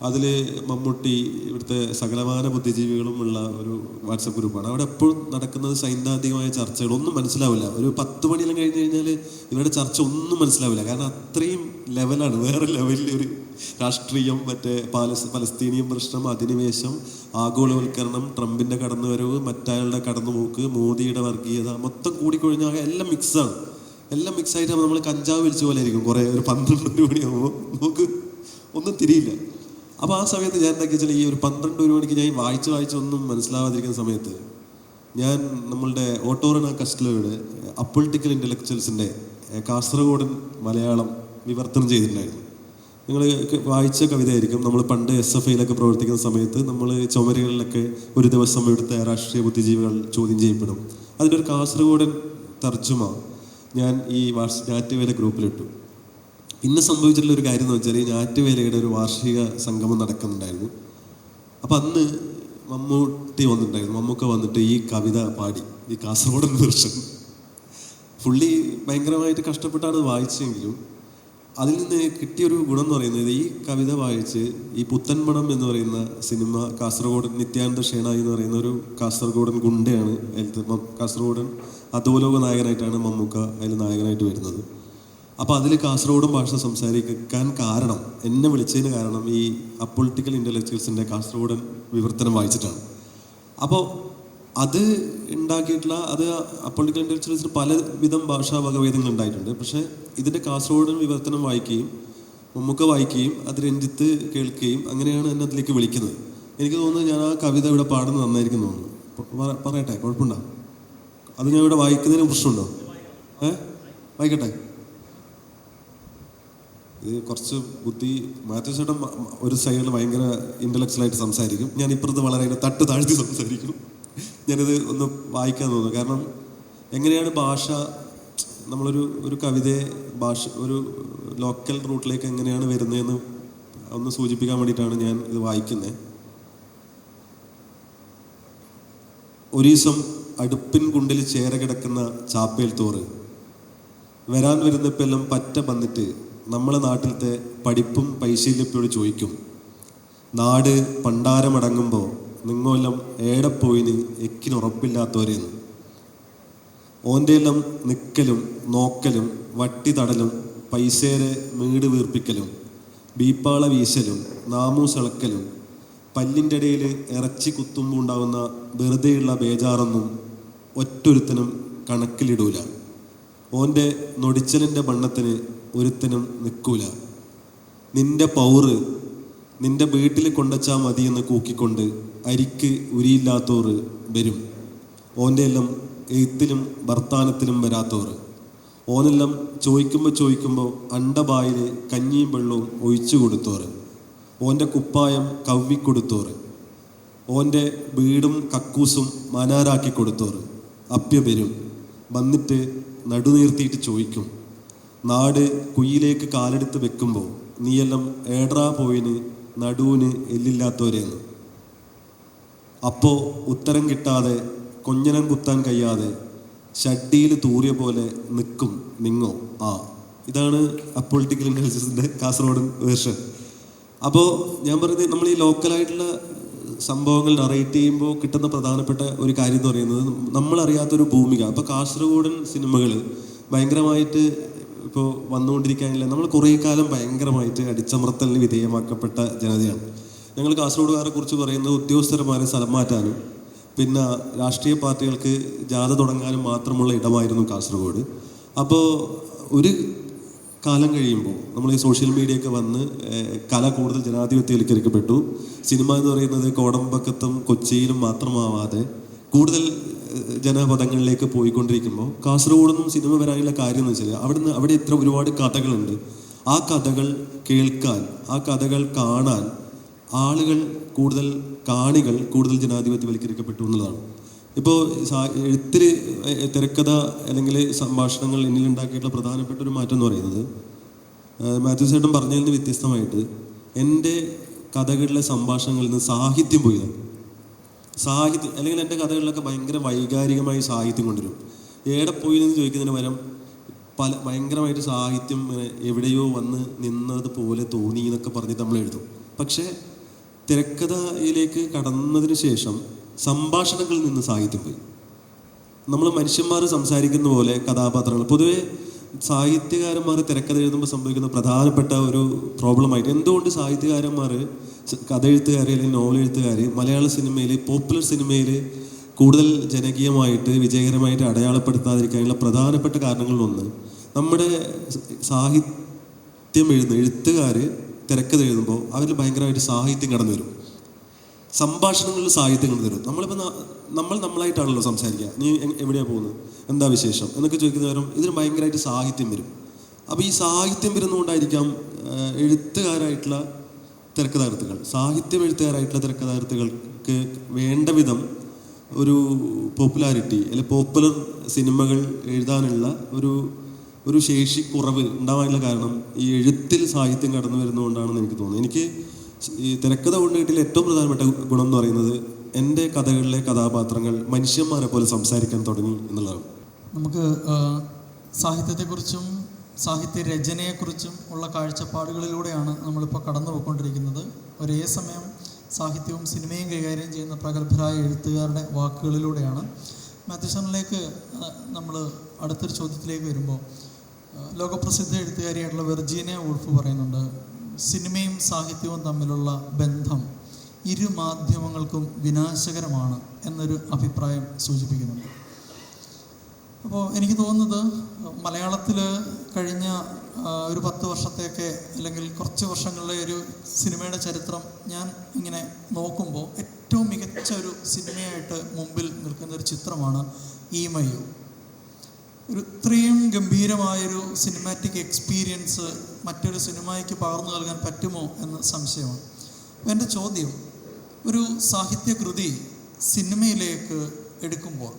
അതിൽ മമ്മൂട്ടി, ഇവിടുത്തെ സകലമാന ബുദ്ധിജീവികളും ഉള്ള ഒരു വാട്സപ്പ് ഗ്രൂപ്പാണ്. അവിടെ എപ്പോഴും നടക്കുന്നത് സൈദ്ധാന്തികമായ ചർച്ചകൾ. ഒന്നും മനസ്സിലാവില്ല. ഒരു 10 മണിയെല്ലാം കഴിഞ്ഞ് കഴിഞ്ഞാൽ ഇവരുടെ ചർച്ച ഒന്നും മനസ്സിലാവില്ല. കാരണം അത്രയും ലെവലാണ്, വേറെ ലെവലിൽ ഒരു രാഷ്ട്രീയം, മറ്റേ പലസ്തീനിയൻ പ്രശ്നം, അധിനിവേശം, ആഗോളവൽക്കരണം, ട്രംപിൻ്റെ കടന്നുവരവ്, മറ്റയാളുടെ കടന്നുപോക്ക്, മോദിയുടെ വർഗീയത, മൊത്തം കൂടിക്കൊഴിഞ്ഞാൽ എല്ലാം മിക്സാണ്. എല്ലാം മിക്സായിട്ട് നമ്മൾ കഞ്ചാവ് വലിച്ച പോലെ ആയിരിക്കും. ഒരു 12 മണിയാകുമ്പോൾ നമുക്ക് ഒന്നും തിരിയില്ല. അപ്പോൾ ആ സമയത്ത് ഞാൻ എന്താക്കി വെച്ചാൽ ഈ ഒരു 12 മണിക്ക് ഞാൻ വായിച്ച് ഒന്നും മനസ്സിലാവാതിരിക്കുന്ന സമയത്ത് ഞാൻ നമ്മളുടെ ഓട്ടോറന കസ്റ്റ്ലോയുടെ അപ്പൊളിറ്റിക്കൽ ഇൻ്റലക്ച്വൽസിൻ്റെ കാസർഗോഡൻ മലയാളം വിവർത്തനം ചെയ്തിട്ടുണ്ടായിരുന്നു. നിങ്ങൾ വായിച്ച കവിതയായിരിക്കും. നമ്മൾ പണ്ട് SFIയിലൊക്കെ പ്രവർത്തിക്കുന്ന സമയത്ത് നമ്മൾ ചുമരുകളിലൊക്കെ ഒരു ദിവസം ഇവിടുത്തെ രാഷ്ട്രീയ ബുദ്ധിജീവികൾ ചോദ്യം ചെയ്യപ്പെടും. അതിൻ്റെ ഒരു കാസർഗോഡൻ തർജ്ജമ ഞാൻ ഈ ഞാറ്റുവേല ഗ്രൂപ്പിലിട്ടു. ഇന്ന് സംഭവിച്ചിട്ടുള്ള ഒരു കാര്യം എന്ന് വെച്ചാൽ ഈ ഞാറ്റുവേലയുടെ ഒരു വാർഷിക സംഗമം നടക്കുന്നുണ്ടായിരുന്നു. അപ്പം അന്ന് മമ്മൂക്ക വന്നിട്ട് ഈ കവിത പാടി, ഈ കാസർഗോഡൻ വെർഷൻ. പുള്ളി ഭയങ്കരമായിട്ട് കഷ്ടപ്പെട്ടാണ് വായിച്ചെങ്കിലും അതിൽ നിന്ന് കിട്ടിയൊരു ഗുണം എന്ന് പറയുന്നത് ഈ കവിത വായിച്ച് ഈ പുത്തൻപണം എന്ന് പറയുന്ന സിനിമ, കാസർഗോഡൻ നിത്യാനന്ദ ഷേണായി എന്ന് പറയുന്ന ഒരു കാസർഗോഡൻ ഗുണ്ടയാണ് കാസർഗോഡൻ അധോലോക നായകനായിട്ടാണ് മമ്മൂക്ക അതിൽ നായകനായിട്ട് വരുന്നത്. അപ്പോൾ അതിൽ കാസർഗോഡൻ ഭാഷ സംസാരിക്കാൻ കാരണം, എന്നെ വിളിച്ചതിന് കാരണം ഈ അപ്പൊളിറ്റിക്കൽ ഇൻ്റലക്ച്വൽസിൻ്റെ കാസർഗോഡൻ വിവർത്തനം വായിച്ചിട്ടാണ്. അപ്പോൾ അത് ഉണ്ടാക്കിയിട്ടുള്ള അപ്പൊളിറ്റിക്കൽ ഇൻ്റലക്ച്വൽസിന് പലവിധം ഭാഷാ വകഭേദങ്ങൾ ഉണ്ടായിട്ടുണ്ട്. പക്ഷേ ഇതിൻ്റെ കാസർഗോഡൻ വിവർത്തനം വായിക്കുകയും മമ്മൂക്ക വായിക്കുകയും അത് രഞ്ജിത്ത് കേൾക്കുകയും അങ്ങനെയാണ് എന്നെ അതിലേക്ക് വിളിക്കുന്നത്. എനിക്ക് തോന്നുന്നത് ഞാൻ ആ കവിത ഇവിടെ പാടുന്നത് നന്നായിരിക്കും തോന്നുന്നു. പറയട്ടെ, കുഴപ്പമുണ്ടോ? അത് ഞാൻ ഇവിടെ വായിക്കുന്നതിന് പ്രശ്നമുണ്ടോ? വായിക്കട്ടെ. ഇത് കുറച്ച് ബുദ്ധി. മാത്യു ചേട്ടൻ ഒരു സൈഡിൽ ഭയങ്കര ഇൻ്റലക്ച്വലായിട്ട് സംസാരിക്കും, ഞാൻ ഇപ്പുറത്ത് വളരെ തട്ട് താഴ്ത്തി സംസാരിക്കും. ഞാനിത് ഒന്ന് വായിക്കാൻ തോന്നുന്നു. കാരണം എങ്ങനെയാണ് ഭാഷ, നമ്മളൊരു കവിതയെ ഒരു ലോക്കൽ റൂട്ടിലേക്ക് എങ്ങനെയാണ് വരുന്നതെന്ന് ഒന്ന് സൂചിപ്പിക്കാൻ വേണ്ടിയിട്ടാണ് ഞാൻ ഇത് വായിക്കുന്നത്. ഒരു ദിവസം അടുപ്പിൻ കുണ്ടിൽ ചേര കിടക്കുന്ന ചാപ്പേൽ തോറ് വരാൻ വരുന്നപ്പെല്ലാം പറ്റ വന്നിട്ട് നമ്മളെ നാട്ടിലത്തെ പഠിപ്പും പൈശല്യപ്പോട് ചോദിക്കും, നാട് പണ്ടാരമടങ്ങുമ്പോൾ നിങ്ങോലം ഏടെപ്പോയിന് എക്കിനുറപ്പില്ലാത്തവരെന്ന്. ഓൻ്റെ എല്ലാം നിൽക്കലും നോക്കലും വട്ടി തടലും പൈസേരെ വീട് വീർപ്പിക്കലും ബീപ്പാള വീശലും നാമൂസളക്കലും പല്ലിൻ്റെ ഇടയിൽ ഇറച്ചി കുത്തുമ്പോൾ ഉണ്ടാകുന്ന വെറുതെയുള്ള ബേജാറൊന്നും ഒറ്റൊരുത്തനും കണക്കിലിടൂല. ഓൻ്റെ നൊടിച്ചലിൻ്റെ ബണ്ണത്തിന് ഒരുത്തനും നിൽക്കൂല. നിന്റെ പൗറ് നിന്റെ വീട്ടിൽ കൊണ്ടച്ചാൽ മതിയെന്ന് കൂക്കിക്കൊണ്ട് അരിക്ക് ഉരിയില്ലാത്തോറ് വരും. ഓൻ്റെ എല്ലാം എഴുത്തിലും വർത്താനത്തിലും വരാത്തവർ, ഓനെല്ലാം ചോദിക്കുമ്പോൾ അണ്ടബായിൽ കഞ്ഞിയും വെള്ളവും ഒഴിച്ചു കൊടുത്തവർ, ഓൻ്റെ കുപ്പായം കവ്വിക്കൊടുത്തവർ, ഓൻ്റെ വീടും കക്കൂസും മനാരാക്കി കൊടുത്തവർ അപ്യവരും വന്നിട്ട് നടുനീർത്തിയിട്ട് ചോദിക്കും, നാട് കുയിലേക്ക് കാലെടുത്ത് വെക്കുമ്പോൾ നീയെല്ലാം ഏടറാ പോയിന് നടുവിന് എല്ലില്ലാത്തവരെന്ന്. അപ്പോൾ ഉത്തരം കിട്ടാതെ കൊഞ്ഞനം കുത്താൻ കഴിയാതെ ഷഡ്ഡിയിൽ തൂറിയ പോലെ നിൽക്കും നിങ്ങോ. ഇതാണ് അപ്പൊളിറ്റിക്കൽ ഇൻ്റലിജൻസിൻ്റെ കാസർഗോഡൻ വേർഷൻ. അപ്പോൾ ഞാൻ പറയുന്നത്, നമ്മൾ ഈ ലോക്കലായിട്ടുള്ള സംഭവങ്ങൾ നറേറ്റ് ചെയ്യുമ്പോൾ കിട്ടുന്ന പ്രധാനപ്പെട്ട ഒരു കാര്യം എന്ന് പറയുന്നത് നമ്മളറിയാത്തൊരു ഭൂമിക. അപ്പോൾ കാസർഗോഡൻ സിനിമകൾ ഭയങ്കരമായിട്ട് ഇപ്പോൾ വന്നുകൊണ്ടിരിക്കാനില്ല. നമ്മൾ കുറേ കാലം ഭയങ്കരമായിട്ട് അടിച്ചമർത്തലിന് വിധേയമാക്കപ്പെട്ട ജനതയാണ്. ഞങ്ങൾ കാസർഗോഡുകാരെ കുറിച്ച് പറയുന്നത് ഉദ്യോഗസ്ഥന്മാരെ സ്ഥലം മാറ്റാനും പിന്നെ രാഷ്ട്രീയ പാർട്ടികൾക്ക് ജാഥ തുടങ്ങാനും മാത്രമുള്ള ഇടമായിരുന്നു കാസർഗോഡ്. അപ്പോൾ ഒരു കാലം കഴിയുമ്പോൾ നമ്മൾ ഈ സോഷ്യൽ മീഡിയയൊക്കെ വന്ന് കല കൂടുതൽ ജനാധിപത്യവൽക്കരിക്കപ്പെട്ടു. സിനിമ എന്ന് പറയുന്നത് കോടമ്പക്കത്തും കൊച്ചിയിലും മാത്രമാവാതെ കൂടുതൽ ജനപദങ്ങളിലേക്ക് പോയിക്കൊണ്ടിരിക്കുമ്പോൾ കാസർഗോഡൊന്നും സിനിമ വരാനുള്ള കാര്യം എന്ന് വെച്ചാൽ അവിടെ ഇത്ര ഒരുപാട് കഥകളുണ്ട്. ആ കഥകൾ കേൾക്കാൻ, ആ കഥകൾ കാണാൻ ആളുകൾ കൂടുതൽ, കാണികൾ കൂടുതൽ ജനാധിപത്യവൽക്കരിക്കപ്പെട്ടു എന്നുള്ളതാണ്. ഇപ്പോൾ എഴുത്തിൽ തിരക്കഥ അല്ലെങ്കിൽ സംഭാഷണങ്ങൾ എന്നിലുണ്ടാക്കിയിട്ടുള്ള പ്രധാനപ്പെട്ട ഒരു മാറ്റം എന്ന് പറയുന്നത്, മാത്യു ചേട്ടൻ പറഞ്ഞതിൽ നിന്ന് വ്യത്യസ്തമായിട്ട് എൻ്റെ കഥകളിലെ സംഭാഷണങ്ങളിൽ നിന്ന് സാഹിത്യം പോയതാണ്. സാഹിത്യം അല്ലെങ്കിൽ എൻ്റെ കഥകളിലൊക്കെ ഭയങ്കര വൈകാരികമായി സാഹിത്യം കൊണ്ടുവരും. എവിടെ പോയി എന്ന് ചോദിക്കുന്നതിന് പകരം ഭയങ്കരമായിട്ട് സാഹിത്യം എവിടെയോ വന്ന് നിന്നതുപോലെ തോന്നി എന്നൊക്കെ പറഞ്ഞിട്ട് നമ്മൾ എഴുതും. പക്ഷേ തിരക്കഥയിലേക്ക് കടന്നതിന് ശേഷം സംഭാഷണങ്ങളിൽ നിന്ന് സാഹിത്യം പോയി. നമ്മൾ മനുഷ്യന്മാർ സംസാരിക്കുന്ന പോലെ കഥാപാത്രങ്ങൾ, പൊതുവെ സാഹിത്യകാരന്മാർ തിരക്കഥ എഴുതുമ്പോൾ സംഭവിക്കുന്ന പ്രധാനപ്പെട്ട ഒരു പ്രോബ്ലമായിട്ട്, എന്തുകൊണ്ട് സാഹിത്യകാരന്മാർ, കഥ എഴുത്തുകാർ അല്ലെങ്കിൽ നോവൽ എഴുത്തുകാർ മലയാള സിനിമയിൽ, പോപ്പുലർ സിനിമയിൽ കൂടുതൽ ജനകീയമായിട്ട് വിജയകരമായിട്ട് അടയാളപ്പെടുത്താതിരിക്കാനുള്ള പ്രധാനപ്പെട്ട കാരണങ്ങളിലൊന്ന്, നമ്മുടെ സാഹിത്യം എഴുതുന്ന എഴുത്തുകാർ തിരക്കഥ എഴുതുമ്പോൾ അവരിൽ ഭയങ്കരമായിട്ട് സാഹിത്യം കടന്നു വരും. സംഭാഷണങ്ങളിൽ സാഹിത്യം കടന്നു വരും. നമ്മൾ നമ്മളായിട്ടാണല്ലോ സംസാരിക്കുക. നീ എവിടെയാണ് പോകുന്നത്, എന്താ വിശേഷം എന്നൊക്കെ ചോദിക്കുന്നവരും ഇതിന് ഭയങ്കരമായിട്ട് സാഹിത്യം വരും. അപ്പോൾ ഈ സാഹിത്യം വരുന്നതുകൊണ്ടായിരിക്കാം എഴുത്തുകാരായിട്ടുള്ള തിരക്കഥാകൃത്തുകൾ, സാഹിത്യം എഴുത്തുകാരായിട്ടുള്ള തിരക്കഥാകൃത്തുകൾക്ക് വേണ്ട വിധം ഒരു പോപ്പുലാരിറ്റി അല്ലെങ്കിൽ പോപ്പുലർ സിനിമകൾ എഴുതാനുള്ള ഒരു ശേഷിക്കുറവ് ഉണ്ടാവാനുള്ള കാരണം ഈ എഴുത്തിൽ സാഹിത്യം കടന്നു വരുന്നതുകൊണ്ടാണെന്ന് എനിക്ക് തോന്നുന്നു. എനിക്ക് ഈ തിരക്കഥ കൊണ്ടുകിട്ടിയ ഏറ്റവും പ്രധാനപ്പെട്ട ഗുണം എന്ന് പറയുന്നത് എൻ്റെ കഥകളിലെ കഥാപാത്രങ്ങൾ മനുഷ്യന്മാരെ പോലെ സംസാരിക്കാൻ തുടങ്ങി എന്നുള്ളതാണ്. നമുക്ക് സാഹിത്യത്തെക്കുറിച്ചും സാഹിത്യ രചനയെക്കുറിച്ചും ഉള്ള കാഴ്ചപ്പാടുകളിലൂടെയാണ് നമ്മളിപ്പോൾ കടന്നു പോയിക്കൊണ്ടിരിക്കുന്നത്. ഒരേ സമയം സാഹിത്യവും സിനിമയും കൈകാര്യം ചെയ്യുന്ന പ്രഗത്ഭരായ എഴുത്തുകാരുടെ വാക്കുകളിലൂടെയാണ്. മാത്യു സാറിലേക്ക് നമ്മൾ അടുത്തൊരു ചോദ്യത്തിലേക്ക് വരുമ്പോൾ, ലോകപ്രസിദ്ധ എഴുത്തുകാരിയായിട്ടുള്ള വെർജീനിയ വൂൾഫ് പറയുന്നുണ്ട്, സിനിമയും സാഹിത്യവും തമ്മിലുള്ള ബന്ധം ഇരു മാധ്യമങ്ങൾക്കും വിനാശകരമാണ് എന്നൊരു അഭിപ്രായം സൂചിപ്പിക്കുന്നുണ്ട്. അപ്പോൾ എനിക്ക് തോന്നുന്നത് മലയാളത്തിൽ കഴിഞ്ഞ ഒരു 10 വർഷത്തേക്ക് അല്ലെങ്കിൽ കുറച്ച് വർഷങ്ങളിലെ ഒരു സിനിമയുടെ ചരിത്രം ഞാൻ ഇങ്ങനെ നോക്കുമ്പോൾ ഏറ്റവും മികച്ച ഒരു സിനിമയായിട്ട് മുമ്പിൽ നിൽക്കുന്ന ഒരു ചിത്രമാണ് ഈമയു. ഇത്രയും ഗംഭീരമായൊരു സിനിമാറ്റിക് എക്സ്പീരിയൻസ് മറ്റൊരു സിനിമയ്ക്ക് പകർന്നു നൽകാൻ പറ്റുമോ എന്ന് സംശയമാണ്. അപ്പോൾ എൻ്റെ ചോദ്യം, ഒരു സാഹിത്യകൃതി സിനിമയിലേക്ക് എടുക്കുമ്പോൾ,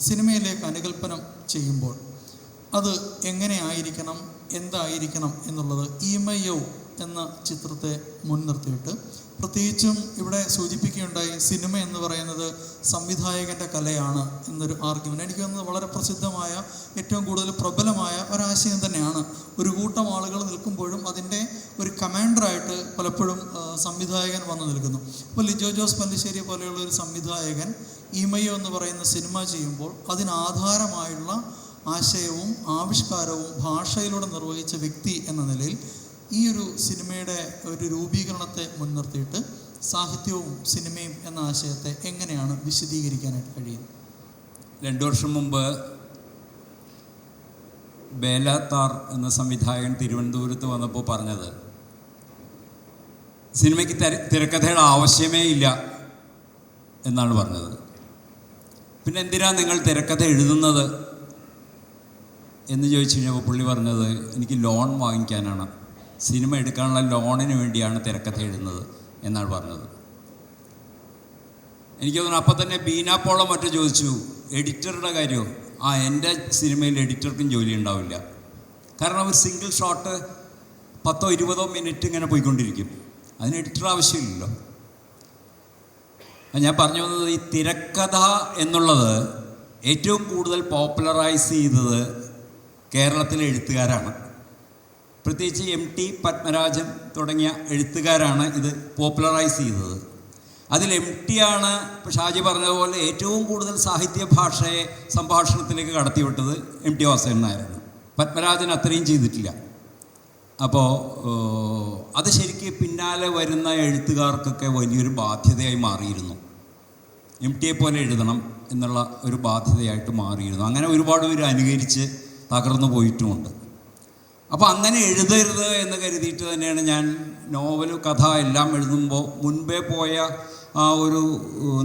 സിനിമയിലേക്ക് അനുകൽപ്പനം ചെയ്യുമ്പോൾ അത് എങ്ങനെ ആയിരിക്കണം, എന്തായിരിക്കണം എന്നുള്ളത് ഈമയു എന്ന ചിത്രത്തെ മുൻനിർത്തിയിട്ട്, പ്രത്യേകിച്ചും ഇവിടെ സൂചിപ്പിക്കുകയുണ്ടായി സിനിമ എന്ന് പറയുന്നത് സംവിധായകൻ്റെ കലയാണ് എന്നൊരു ആർഗ്യുമെൻ്റ്. എനിക്ക് തോന്നുന്നത് വളരെ പ്രസിദ്ധമായ, ഏറ്റവും കൂടുതൽ പ്രബലമായ ഒരാശയം തന്നെയാണ്. ഒരു കൂട്ടം ആളുകൾ നിൽക്കുമ്പോഴും അതിൻ്റെ ഒരു കമാൻഡറായിട്ട് പലപ്പോഴും സംവിധായകൻ വന്നു നിൽക്കുന്നു. ഇപ്പോൾ ലിജോ ജോസ് പല്ലിശ്ശേരി പോലെയുള്ള ഒരു സംവിധായകൻ ഈമയു എന്ന് പറയുന്ന സിനിമ ചെയ്യുമ്പോൾ അതിനാധാരമായുള്ള ആശയവും ആവിഷ്കാരവും ഭാഷയിലൂടെ നിർവഹിച്ച വ്യക്തി എന്ന നിലയിൽ ഈ ഒരു സിനിമയുടെ ഒരു രൂപീകരണത്തെ മുൻനിർത്തിയിട്ട് സാഹിത്യവും സിനിമയും എന്ന ആശയത്തെ എങ്ങനെയാണ് വിശദീകരിക്കാനായിട്ട് കഴിയുന്നത്? 2 വർഷം മുമ്പ് ബേലാത്താർ എന്ന സംവിധായകൻ തിരുവനന്തപുരത്ത് വന്നപ്പോൾ പറഞ്ഞത്, സിനിമയ്ക്ക് തിരക്കഥയുടെ ആവശ്യമേ ഇല്ല എന്നാണ് പറഞ്ഞത്. പിന്നെ എന്തിനാ നിങ്ങൾ തിരക്കഥ എഴുതുന്നത് എന്ന് ചോദിച്ചു കഴിഞ്ഞപ്പോൾ പുള്ളി പറഞ്ഞത്, എനിക്ക് ലോൺ വാങ്ങിക്കാനാണ്, സിനിമ എടുക്കാനുള്ള ലോണിന് വേണ്ടിയാണ് തിരക്കഥ എഴുതുന്നത് എന്നാണ് പറഞ്ഞത്. എനിക്ക് തോന്നുന്നു അപ്പം തന്നെ ബീനാപ്പോളം മറ്റും ചോദിച്ചു, എഡിറ്ററുടെ കാര്യമോ? എൻ്റെ സിനിമയിൽ എഡിറ്റർക്കും ജോലി ഉണ്ടാവില്ല. കാരണം ഒരു സിംഗിൾ ഷോട്ട് 10-20 മിനിറ്റ് ഇങ്ങനെ പോയിക്കൊണ്ടിരിക്കും, അതിന് എഡിറ്റർ ആവശ്യമില്ലല്ലോ. ഞാൻ പറഞ്ഞു വന്നത്, ഈ തിരക്കഥ എന്നുള്ളത് ഏറ്റവും കൂടുതൽ പോപ്പുലറൈസ് ചെയ്തത് കേരളത്തിലെ എഴുത്തുകാരാണ്. പ്രത്യേകിച്ച് MT പത്മരാജൻ തുടങ്ങിയ എഴുത്തുകാരാണ് ഇത് പോപ്പുലറൈസ് ചെയ്തത്. അതിൽ MT ആണ്, ഇപ്പോൾ ഷാജി പറഞ്ഞതുപോലെ, ഏറ്റവും കൂടുതൽ സാഹിത്യ ഭാഷയെ സംഭാഷണത്തിലേക്ക് കടത്തിവിട്ടത് MT വാസുദേവൻ നായരാണ്. പത്മരാജൻ അത്രയും ചെയ്തിട്ടില്ല. അപ്പോൾ അത് ശരിക്കും പിന്നാലെ വരുന്ന എഴുത്തുകാർക്കൊക്കെ വലിയൊരു ബാധ്യതയായി മാറിയിരുന്നു. MT പോലെ എഴുതണം എന്നുള്ള ഒരു ബാധ്യതയായിട്ട് മാറിയിരുന്നു. അങ്ങനെ ഒരുപാട് പേര് അനുകരിച്ച് തകർന്നു പോയിട്ടുമുണ്ട്. അപ്പോൾ അങ്ങനെ എഴുതരുത് എന്ന് കരുതിയിട്ട് തന്നെയാണ് ഞാൻ നോവൽ, കഥ എല്ലാം എഴുതുമ്പോൾ മുൻപേ പോയ ആ ഒരു